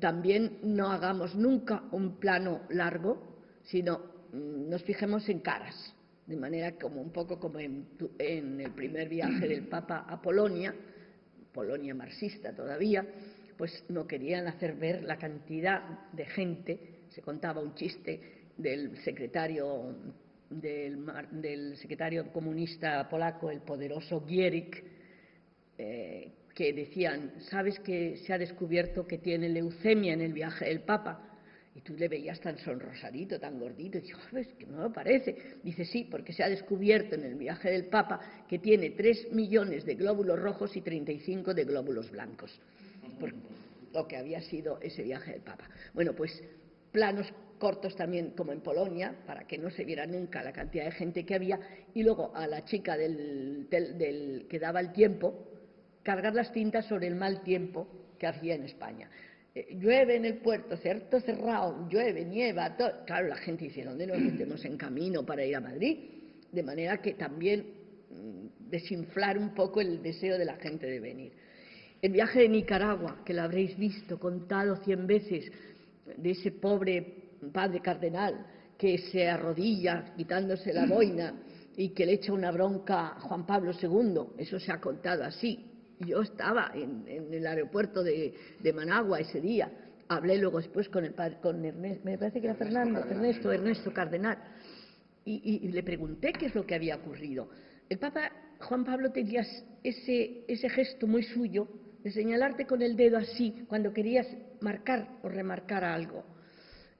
también no hagamos nunca un plano largo, sino nos fijemos en caras, de manera como un poco como en el primer viaje del Papa a Polonia marxista todavía, pues no querían hacer ver la cantidad de gente. Se contaba un chiste del secretario comunista polaco, el poderoso Gierig, que decían, ¿sabes que se ha descubierto que tiene leucemia en el viaje del Papa? Y tú le veías tan sonrosadito, tan gordito, y dices, ¿ves que no lo parece? Dice, sí, porque se ha descubierto en el viaje del Papa que tiene 3 millones de glóbulos rojos y 35 de glóbulos blancos, por lo que había sido ese viaje del Papa. Bueno, pues planos cortos también, como en Polonia, para que no se viera nunca la cantidad de gente que había, y luego a la chica que daba el tiempo, cargar las tintas sobre el mal tiempo que hacía en España. Llueve en el puerto, cierto cerrado, llueve, nieva, todo. Claro, la gente dice, ¿dónde nos metemos en camino para ir a Madrid? De manera que también desinflar un poco el deseo de la gente de venir. El viaje de Nicaragua, que lo habréis visto, contado 100 veces, de ese pobre padre cardenal que se arrodilla quitándose la boina y que le echa una bronca a Juan Pablo II, eso se ha contado así. Yo estaba en el aeropuerto de Managua ese día, hablé luego después con Ernesto, me parece que era Ernesto Cardenal, y le pregunté qué es lo que había ocurrido. El Papa Juan Pablo tenía ese gesto muy suyo de señalarte con el dedo así cuando querías marcar o remarcar algo.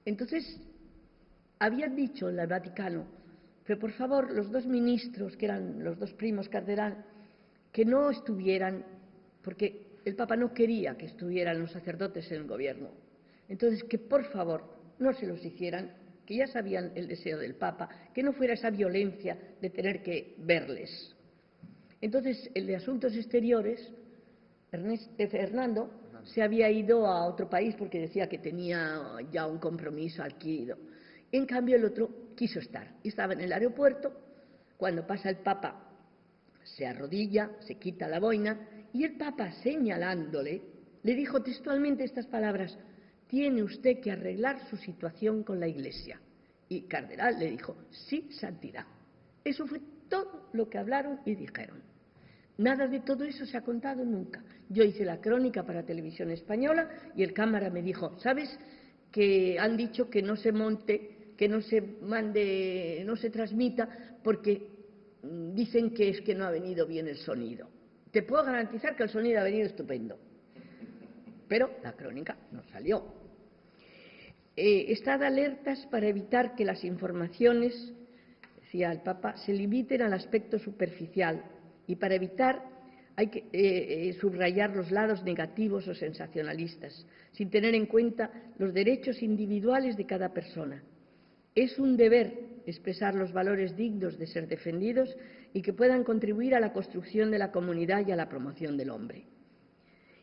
Entonces, habían dicho en el Vaticano, pero por favor, los dos ministros, que eran los dos primos cardenal, que no estuvieran, porque el Papa no quería que estuvieran los sacerdotes en el gobierno. Entonces, que por favor no se los hicieran, que ya sabían el deseo del Papa, que no fuera esa violencia de tener que verles. Entonces, el de Asuntos Exteriores, Fernando, se había ido a otro país porque decía que tenía ya un compromiso adquirido. En cambio, el otro quiso estar. Y estaba en el aeropuerto, cuando pasa el Papa, se arrodilla, se quita la boina, y el Papa, señalándole, le dijo textualmente estas palabras: tiene usted que arreglar su situación con la Iglesia. Y Cardenal le dijo: sí, santidad. Eso fue todo lo que hablaron y dijeron. Nada de todo eso se ha contado nunca. Yo hice la crónica para Televisión Española y el cámara me dijo: ¿sabes que han dicho que no se monte, que no se mande, no se transmita porque dicen que es que no ha venido bien el sonido? Te puedo garantizar que el sonido ha venido estupendo, pero la crónica no salió. Estad alertas para evitar que las informaciones, decía el Papa, se limiten al aspecto superficial, y para evitar hay que subrayar los lados negativos o sensacionalistas, sin tener en cuenta los derechos individuales de cada persona. Es un deber expresar los valores dignos de ser defendidos y que puedan contribuir a la construcción de la comunidad y a la promoción del hombre.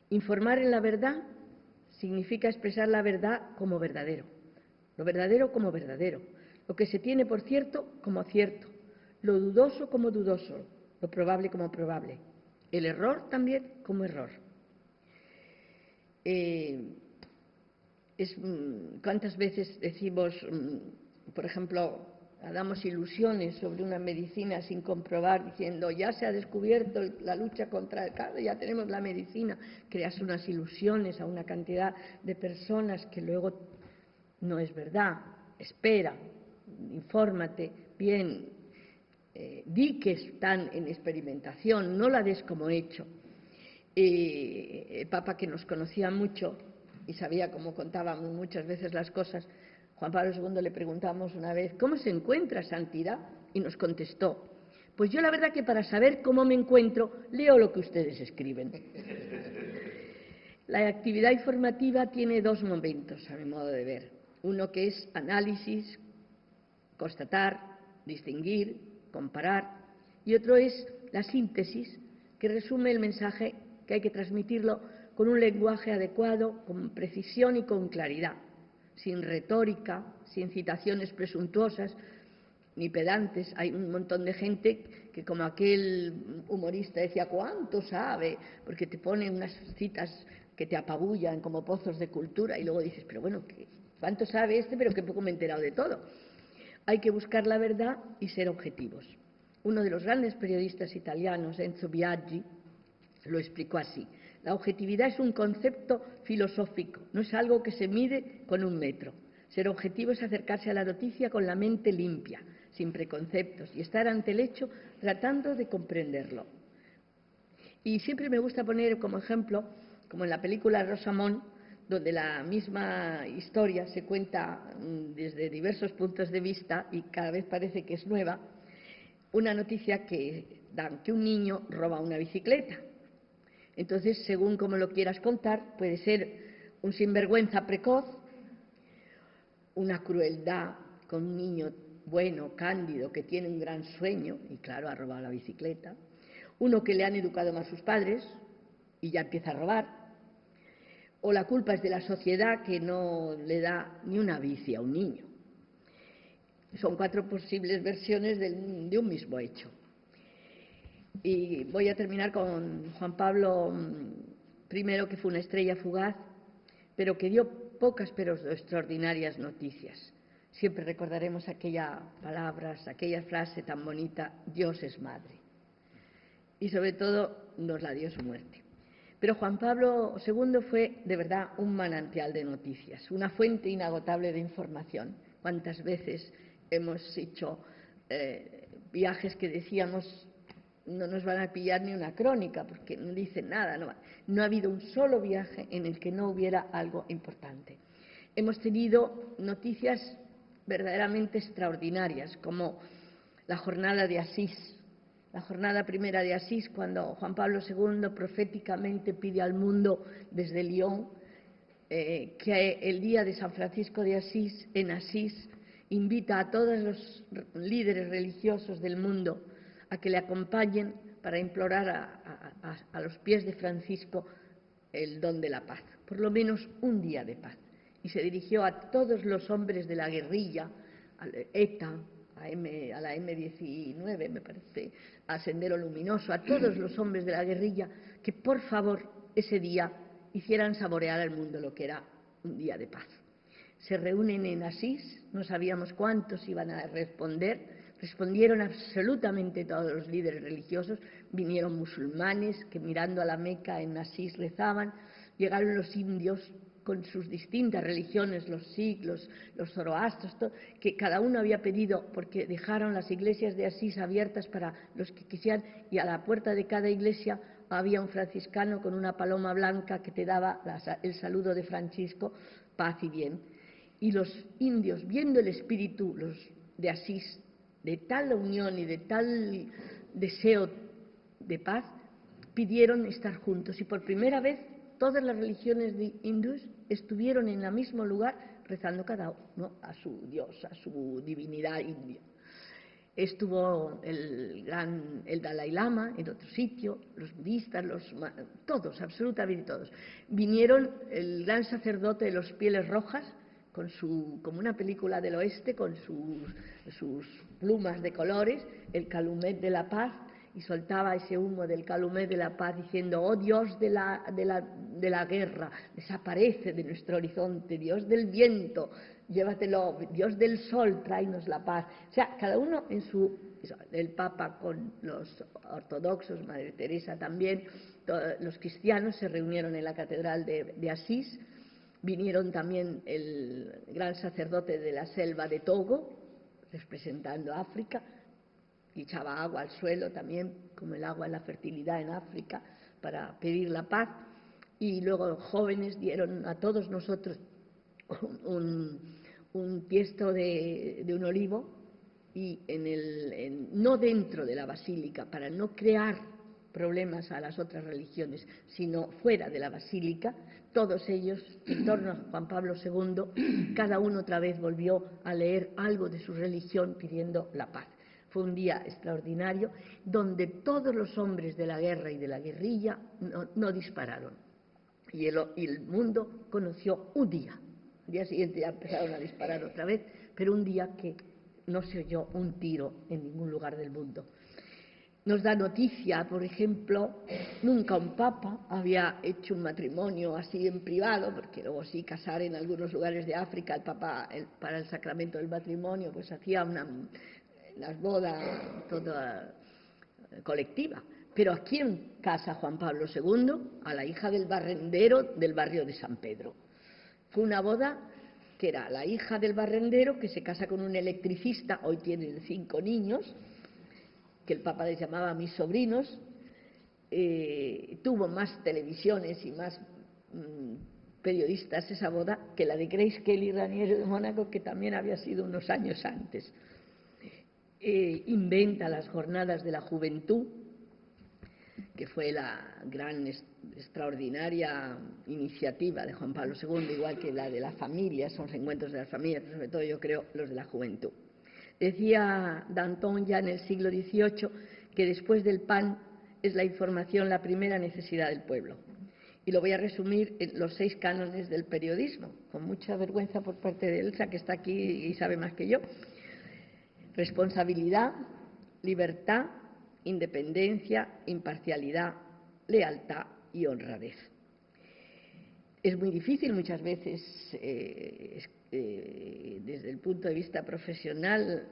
Informar en la verdad significa expresar la verdad como verdadero, lo verdadero como verdadero, lo que se tiene por cierto como cierto, lo dudoso como dudoso, lo probable como probable, el error también como error. ¿Cuántas veces decimos, por ejemplo, damos ilusiones sobre una medicina sin comprobar, diciendo ya se ha descubierto la lucha contra el cáncer, ya tenemos la medicina? Creas unas ilusiones a una cantidad de personas que luego no es verdad. Espera, infórmate bien, di que están en experimentación, no la des como hecho. El Papa, que nos conocía mucho y sabía cómo contábamos muchas veces las cosas, Juan Pablo II, le preguntamos una vez: ¿cómo se encuentra, santidad? Y nos contestó: pues yo la verdad que para saber cómo me encuentro leo lo que ustedes escriben. La actividad informativa tiene dos momentos, a mi modo de ver. Uno que es análisis, constatar, distinguir, comparar, y otro es la síntesis, que resume el mensaje, que hay que transmitirlo con un lenguaje adecuado, con precisión y con claridad, sin retórica, sin citaciones presuntuosas ni pedantes. Hay un montón de gente que, como aquel humorista decía, ¿cuánto sabe? Porque te pone unas citas que te apabullan como pozos de cultura y luego dices, pero bueno, ¿cuánto sabe este? Pero que poco me he enterado de todo. Hay que buscar la verdad y ser objetivos. Uno de los grandes periodistas italianos, Enzo Biaggi, lo explicó así: la objetividad es un concepto filosófico, no es algo que se mide con un metro. Ser objetivo es acercarse a la noticia con la mente limpia, sin preconceptos, y estar ante el hecho tratando de comprenderlo. Y siempre me gusta poner como ejemplo, como en la película Rosamund, donde la misma historia se cuenta desde diversos puntos de vista y cada vez parece que es nueva, una noticia que dan que un niño roba una bicicleta. Entonces, según como lo quieras contar, puede ser un sinvergüenza precoz, una crueldad con un niño bueno, cándido, que tiene un gran sueño y claro, ha robado la bicicleta, uno que le han educado más sus padres y ya empieza a robar, o la culpa es de la sociedad que no le da ni una bici a un niño. Son cuatro posibles versiones de un mismo hecho. Y voy a terminar con Juan Pablo I, que fue una estrella fugaz, pero que dio pocas pero extraordinarias noticias. Siempre recordaremos aquellas palabras, aquella frase tan bonita, Dios es madre. Y sobre todo nos la dio su muerte. Pero Juan Pablo II fue de verdad un manantial de noticias, una fuente inagotable de información. ¿Cuántas veces hemos hecho viajes que decíamos no nos van a pillar ni una crónica porque no dicen nada? No ha habido un solo viaje en el que no hubiera algo importante. Hemos tenido noticias verdaderamente extraordinarias, como la jornada de Asís, la jornada primera de Asís, cuando Juan Pablo II proféticamente pide al mundo desde Lyon que el día de San Francisco de Asís, en Asís, invita a todos los líderes religiosos del mundo a que le acompañen para implorar a los pies de Francisco el don de la paz, por lo menos un día de paz. Y se dirigió a todos los hombres de la guerrilla, al ETA, a la M-19, me parece, a Sendero Luminoso, a todos los hombres de la guerrilla, que por favor ese día hicieran saborear al mundo lo que era un día de paz. Se reúnen en Asís, no sabíamos cuántos iban a respondieron absolutamente todos los líderes religiosos, vinieron musulmanes que mirando a la Meca en Asís rezaban, llegaron los indios con sus distintas religiones, los sikhs, los zoroastros, que cada uno había pedido, porque dejaron las iglesias de Asís abiertas para los que quisieran, y a la puerta de cada iglesia había un franciscano con una paloma blanca que te daba el saludo de Francisco, paz y bien. Y los indios, viendo el espíritu, los de Asís, de tal unión y de tal deseo de paz, pidieron estar juntos, y por primera vez todas las religiones hindúes estuvieron en el mismo lugar rezando cada uno a su Dios, a su divinidad india. Estuvo el Dalai Lama en otro sitio, los budistas, todos, absolutamente todos. Vinieron el gran sacerdote de los Pieles Rojas, como una película del oeste, con sus plumas de colores, el calumet de la paz, y soltaba ese humo del calumet de la paz diciendo: oh Dios de la guerra, desaparece de nuestro horizonte, Dios del viento, llévatelo, Dios del sol, tráenos la paz. O sea, cada uno en el Papa con los ortodoxos, Madre Teresa también, los cristianos se reunieron en la catedral de Asís. Vinieron también el gran sacerdote de la selva de Togo, representando África, y echaba agua al suelo también, como el agua en la fertilidad en África, para pedir la paz. Y luego los jóvenes dieron a todos nosotros un tiesto de un olivo, y no dentro de la basílica, para no crear problemas a las otras religiones, sino fuera de la basílica, todos ellos, en torno a Juan Pablo II, cada uno otra vez volvió a leer algo de su religión pidiendo la paz. Fue un día extraordinario donde todos los hombres de la guerra y de la guerrilla no dispararon. Y el mundo conoció un día. Al día siguiente ya empezaron a disparar otra vez, pero un día que no se oyó un tiro en ningún lugar del mundo. Nos da noticia, por ejemplo, nunca un papa había hecho un matrimonio así en privado, porque luego sí casar en algunos lugares de África, el papa para el sacramento del matrimonio pues hacía las bodas toda colectiva. Pero ¿a quién casa Juan Pablo II? A la hija del barrendero del barrio de San Pedro. Fue una boda que era la hija del barrendero que se casa con un electricista, hoy tienen 5 niños, que el Papa les llamaba mis sobrinos. Tuvo más televisiones y más periodistas esa boda que la de Grace Kelly Raniero de Mónaco, que también había sido unos años antes. Inventa las jornadas de la juventud, que fue la gran, extraordinaria iniciativa de Juan Pablo II, igual que la de la familia, son los encuentros de las familias, pero sobre todo yo creo los de la juventud. Decía Danton ya en el siglo XVIII que después del pan es la información la primera necesidad del pueblo. Y lo voy a resumir en los 6 cánones del periodismo, con mucha vergüenza por parte de Elsa, que está aquí y sabe más que yo. Responsabilidad, libertad, independencia, imparcialidad, lealtad y honradez. Es muy difícil muchas veces, desde el punto de vista profesional,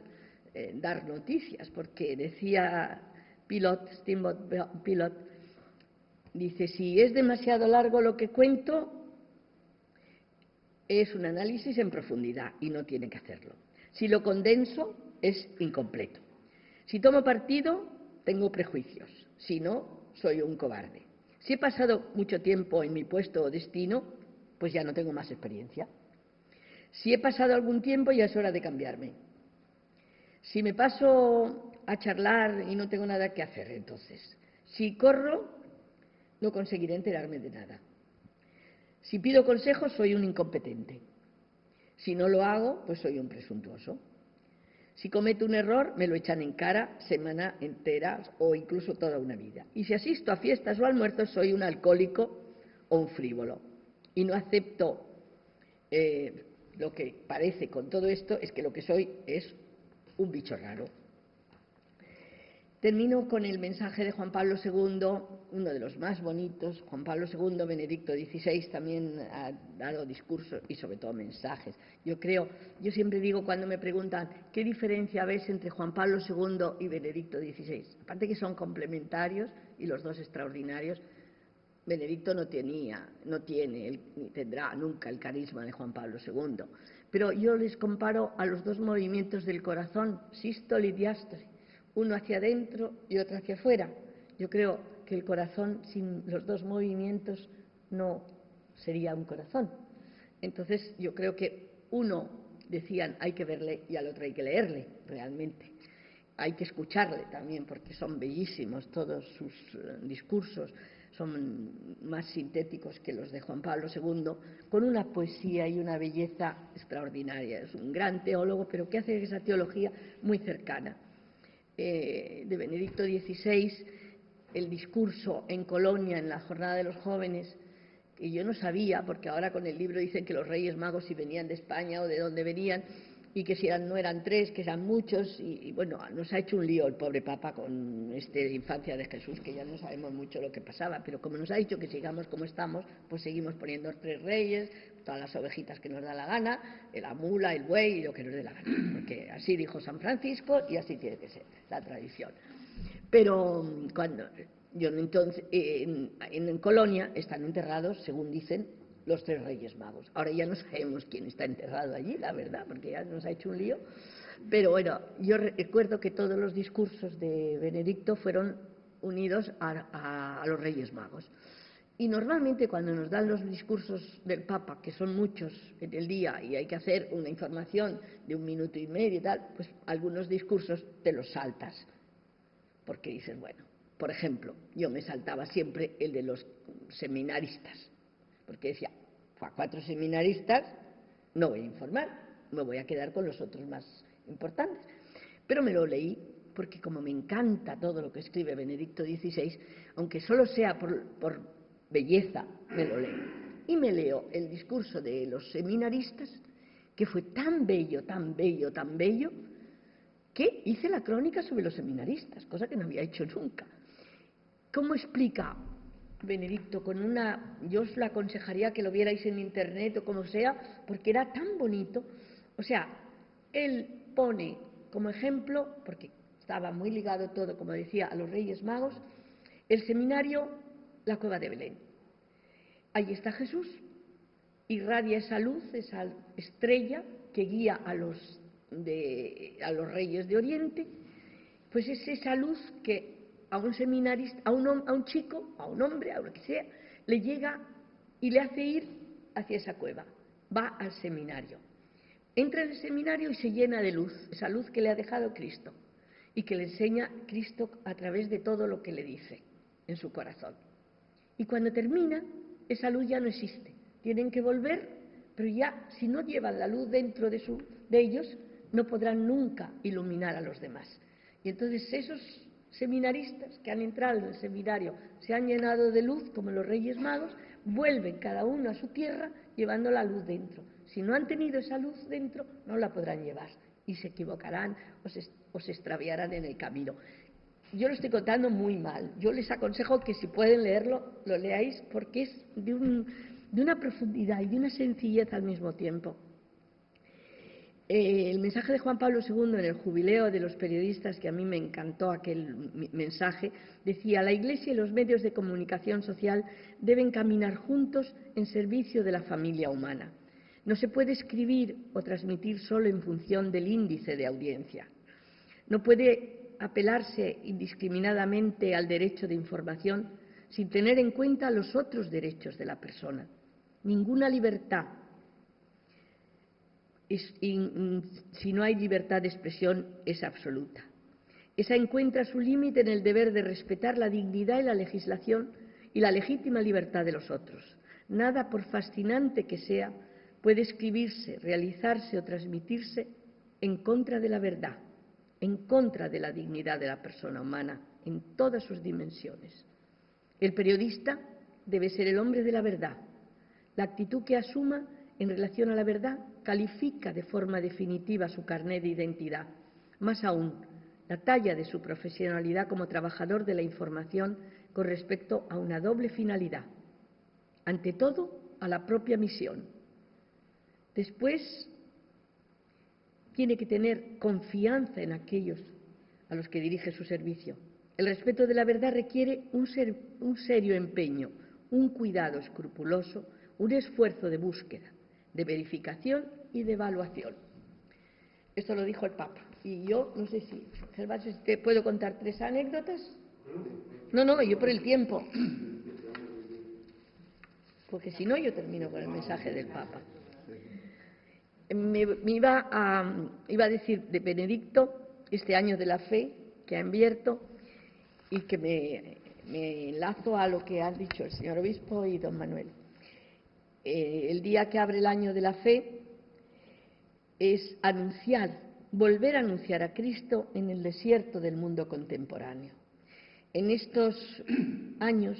dar noticias, porque decía Steamboat Pilot, dice, si es demasiado largo lo que cuento, es un análisis en profundidad y no tiene que hacerlo. Si lo condenso, es incompleto. Si tomo partido, tengo prejuicios. Si no, soy un cobarde. Si he pasado mucho tiempo en mi puesto o destino, pues ya no tengo más experiencia. Si he pasado algún tiempo, ya es hora de cambiarme. Si me paso a charlar y no tengo nada que hacer, entonces, si corro, no conseguiré enterarme de nada. Si pido consejos, soy un incompetente. Si no lo hago, pues soy un presuntuoso. Si cometo un error, me lo echan en cara semana entera o incluso toda una vida. Y si asisto a fiestas o almuerzos, soy un alcohólico o un frívolo. Y no acepto lo que parece con todo esto, es que lo que soy es un bicho raro. Termino con el mensaje de Juan Pablo II, uno de los más bonitos. Juan Pablo II, Benedicto XVI también ha dado discursos y sobre todo mensajes. Yo siempre digo cuando me preguntan ¿qué diferencia ves entre Juan Pablo II y Benedicto XVI? Aparte que son complementarios y los dos extraordinarios, Benedicto no tiene ni tendrá nunca el carisma de Juan Pablo II. Pero yo les comparo a los dos movimientos del corazón, sístole y diástole, uno hacia adentro y otro hacia afuera. Yo creo que el corazón sin los dos movimientos no sería un corazón. Entonces yo creo que uno, decían, hay que verle y al otro hay que leerle realmente. Hay que escucharle también porque son bellísimos todos sus discursos, son más sintéticos que los de Juan Pablo II, con una poesía y una belleza extraordinaria. Es un gran teólogo, pero que hace esa teología muy cercana. De Benedicto XVI, el discurso en Colonia, en la Jornada de los Jóvenes, que yo no sabía, porque ahora con el libro dicen que los Reyes Magos si venían de España o de dónde venían, y que si no eran tres, que eran muchos, y bueno, nos ha hecho un lío el pobre Papa con esta infancia de Jesús, que ya no sabemos mucho lo que pasaba, pero como nos ha dicho que sigamos como estamos, pues seguimos poniendo tres reyes, todas las ovejitas que nos da la gana, la mula, el buey y lo que nos dé la gana, porque así dijo San Francisco y así tiene que ser la tradición. Pero cuando entonces en Colonia están enterrados, según dicen, los tres Reyes Magos. Ahora ya no sabemos quién está enterrado allí, la verdad, porque ya nos ha hecho un lío. Pero bueno, yo recuerdo que todos los discursos de Benedicto fueron unidos a los Reyes Magos. Y normalmente cuando nos dan los discursos del Papa, que son muchos en el día y hay que hacer una información de 1 minuto y medio y tal, pues algunos discursos te los saltas. Porque dices, bueno, por ejemplo, yo me saltaba siempre el de los seminaristas, porque decía, a 4 seminaristas no voy a informar, me voy a quedar con los otros más importantes. Pero me lo leí, porque como me encanta todo lo que escribe Benedicto XVI, aunque solo sea por belleza, me lo leo. Y me leo el discurso de los seminaristas, que fue tan bello, tan bello, tan bello, que hice la crónica sobre los seminaristas, cosa que no había hecho nunca. ¿Cómo explica Benedicto? Yo os la aconsejaría que lo vierais en internet o como sea, porque era tan bonito. O sea, él pone como ejemplo, porque estaba muy ligado todo, como decía, a los Reyes Magos, el seminario, la cueva de Belén. Allí está Jesús, irradia esa luz, esa estrella que guía a los reyes de Oriente, pues es esa luz que a un seminarista, a un chico, a un hombre, a lo que sea, le llega y le hace ir hacia esa cueva. Va al seminario. Entra en el seminario y se llena de luz, esa luz que le ha dejado Cristo y que le enseña Cristo a través de todo lo que le dice en su corazón. Y cuando termina, esa luz ya no existe. Tienen que volver, pero ya si no llevan la luz dentro de ellos, no podrán nunca iluminar a los demás. Y entonces esos seminaristas que han entrado en el seminario se han llenado de luz, como los Reyes Magos, vuelven cada uno a su tierra llevando la luz dentro. Si no han tenido esa luz dentro, no la podrán llevar y se equivocarán o se extraviarán en el camino. Yo lo estoy contando muy mal. Yo les aconsejo que si pueden leerlo, lo leáis, porque es de una profundidad y de una sencillez al mismo tiempo. El mensaje de Juan Pablo II en el jubileo de los periodistas, que a mí me encantó aquel mensaje, decía: la Iglesia y los medios de comunicación social deben caminar juntos en servicio de la familia humana. No se puede escribir o transmitir solo en función del índice de audiencia. No puede apelarse indiscriminadamente al derecho de información sin tener en cuenta los otros derechos de la persona. Ninguna libertad, si no hay libertad de expresión, es absoluta. Esa encuentra su límite en el deber de respetar la dignidad y la legislación y la legítima libertad de los otros. Nada, por fascinante que sea, puede escribirse, realizarse o transmitirse en contra de la verdad, en contra de la dignidad de la persona humana en todas sus dimensiones. El periodista debe ser el hombre de la verdad. La actitud que asuma en relación a la verdad califica de forma definitiva su carné de identidad. Más aún, la talla de su profesionalidad como trabajador de la información con respecto a una doble finalidad. Ante todo, a la propia misión. Después, tiene que tener confianza en aquellos a los que dirige su servicio. El respeto de la verdad requiere un serio empeño, un cuidado escrupuloso, un esfuerzo de búsqueda, de verificación y de evaluación. Esto lo dijo el Papa. Y yo, no sé si, Gervasio, si te puedo contar 3 anécdotas. No, yo por el tiempo. Porque si no, yo termino con el mensaje del Papa. Iba a decir de Benedicto, este año de la fe que ha abierto, y que me enlazo a lo que han dicho el señor obispo y don Manuel. El día que abre el año de la fe es volver a anunciar a Cristo en el desierto del mundo contemporáneo. En estos años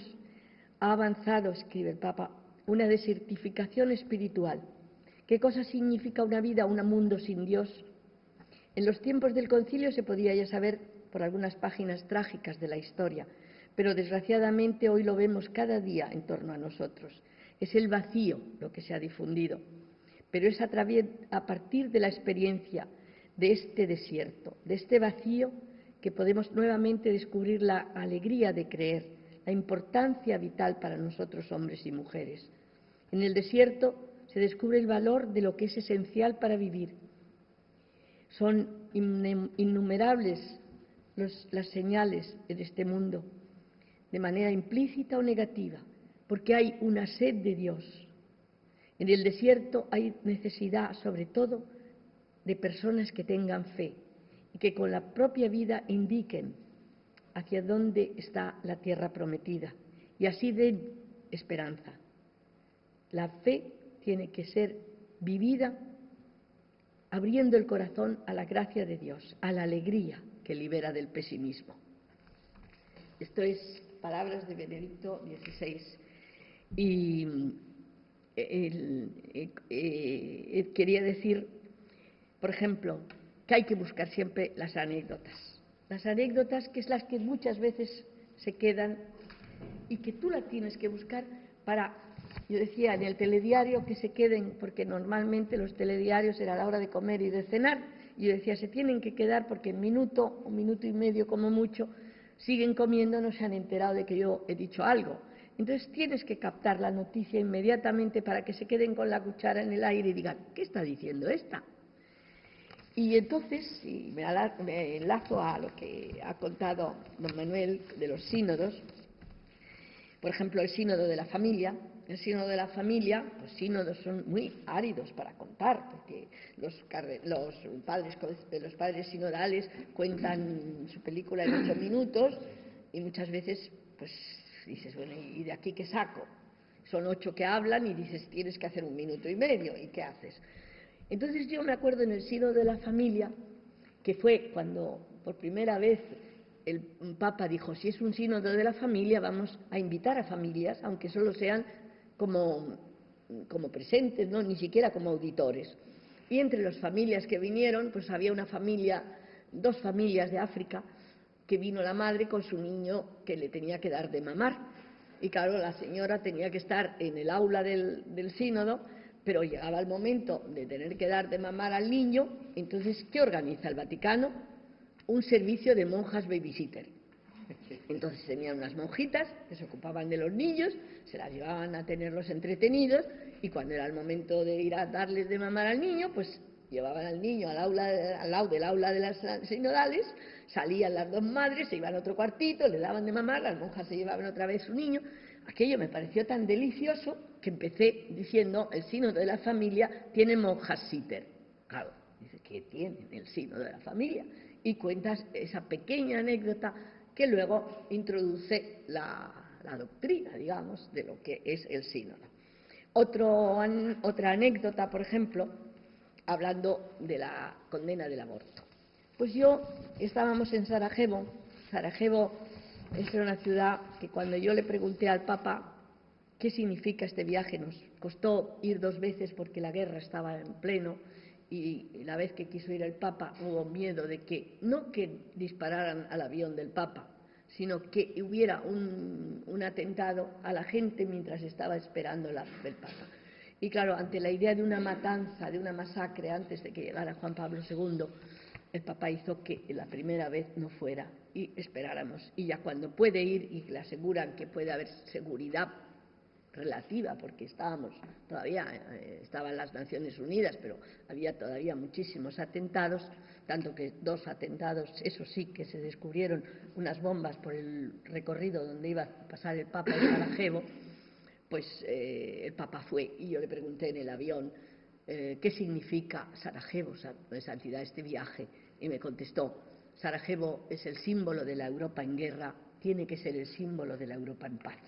ha avanzado, escribe el Papa, una desertificación espiritual. ¿Qué cosa significa una vida, un mundo sin Dios? En los tiempos del concilio se podía ya saber por algunas páginas trágicas de la historia, pero desgraciadamente hoy lo vemos cada día en torno a nosotros. Es el vacío lo que se ha difundido, pero es a partir de la experiencia de este desierto, de este vacío, que podemos nuevamente descubrir la alegría de creer, la importancia vital para nosotros hombres y mujeres. En el desierto se descubre el valor de lo que es esencial para vivir. Son innumerables las señales en este mundo, de manera implícita o negativa, porque hay una sed de Dios. En el desierto hay necesidad, sobre todo, de personas que tengan fe y que con la propia vida indiquen hacia dónde está la tierra prometida y así den esperanza. La fe tiene que ser vivida abriendo el corazón a la gracia de Dios, a la alegría que libera del pesimismo. Esto es palabras de Benedicto XVI. Y quería decir, por ejemplo, que hay que buscar siempre las anécdotas que es las que muchas veces se quedan y que tú las tienes que buscar para, yo decía, en el telediario que se queden, porque normalmente los telediarios era la hora de comer y de cenar, y yo decía, se tienen que quedar porque en minuto, un minuto y medio como mucho, siguen comiendo, no se han enterado de que yo he dicho algo. Entonces tienes que captar la noticia inmediatamente para que se queden con la cuchara en el aire y digan, ¿qué está diciendo esta? Y entonces, y me enlazo a lo que ha contado don Manuel de los sínodos, por ejemplo, el sínodo de la familia. El sínodo de la familia, los sínodos son muy áridos para contar, porque los padres sinodales cuentan su película en 8 minutos y muchas veces, pues dices, bueno, ¿y de aquí qué saco? Son 8 que hablan y dices, tienes que hacer 1 minuto y medio, ¿y qué haces? Entonces yo me acuerdo en el sínodo de la familia, que fue cuando por primera vez el Papa dijo, si es un sínodo de la familia, vamos a invitar a familias, aunque solo sean como presentes, ¿no? Ni siquiera como auditores. Y entre las familias que vinieron, pues había 2 familias de África, que vino la madre con su niño que le tenía que dar de mamar. y claro, la señora tenía que estar en el aula del sínodo, pero llegaba el momento de tener que dar de mamar al niño. Entonces, ¿qué organiza el Vaticano? Un servicio de monjas babysitter. Entonces tenían unas monjitas que se ocupaban de los niños, se las llevaban a tenerlos entretenidos, y cuando era el momento de ir a darles de mamar al niño, pues llevaban al niño al lado del aula de las sinodales, salían las dos madres, se iban a otro cuartito, le daban de mamar, las monjas se llevaban otra vez su niño. Aquello me pareció tan delicioso que empecé diciendo: el sínodo de la familia tiene monjas sitter. Claro, dice, ¿qué tiene el sínodo de la familia? Y cuentas esa pequeña anécdota que luego introduce la doctrina, digamos, de lo que es el sínodo. Otra anécdota, por ejemplo, hablando de la condena del aborto. Pues estábamos en Sarajevo. Sarajevo es una ciudad que, cuando yo le pregunté al Papa qué significa este viaje, nos costó ir 2 veces porque la guerra estaba en pleno, y la vez que quiso ir el Papa hubo miedo de que, no que dispararan al avión del Papa, sino que hubiera un atentado a la gente mientras estaba esperando la del Papa. Y claro, ante la idea de una matanza, de una masacre antes de que llegara Juan Pablo II, el Papa hizo que la primera vez no fuera y esperáramos. Y ya cuando puede ir y le aseguran que puede haber seguridad relativa, porque estaban las Naciones Unidas, pero había todavía muchísimos atentados, tanto que 2 atentados, eso sí, que se descubrieron unas bombas por el recorrido donde iba a pasar el Papa en Sarajevo. Pues el Papa fue, y yo le pregunté en el avión qué significa Sarajevo, santidad, este viaje, y me contestó: Sarajevo es el símbolo de la Europa en guerra, tiene que ser el símbolo de la Europa en paz.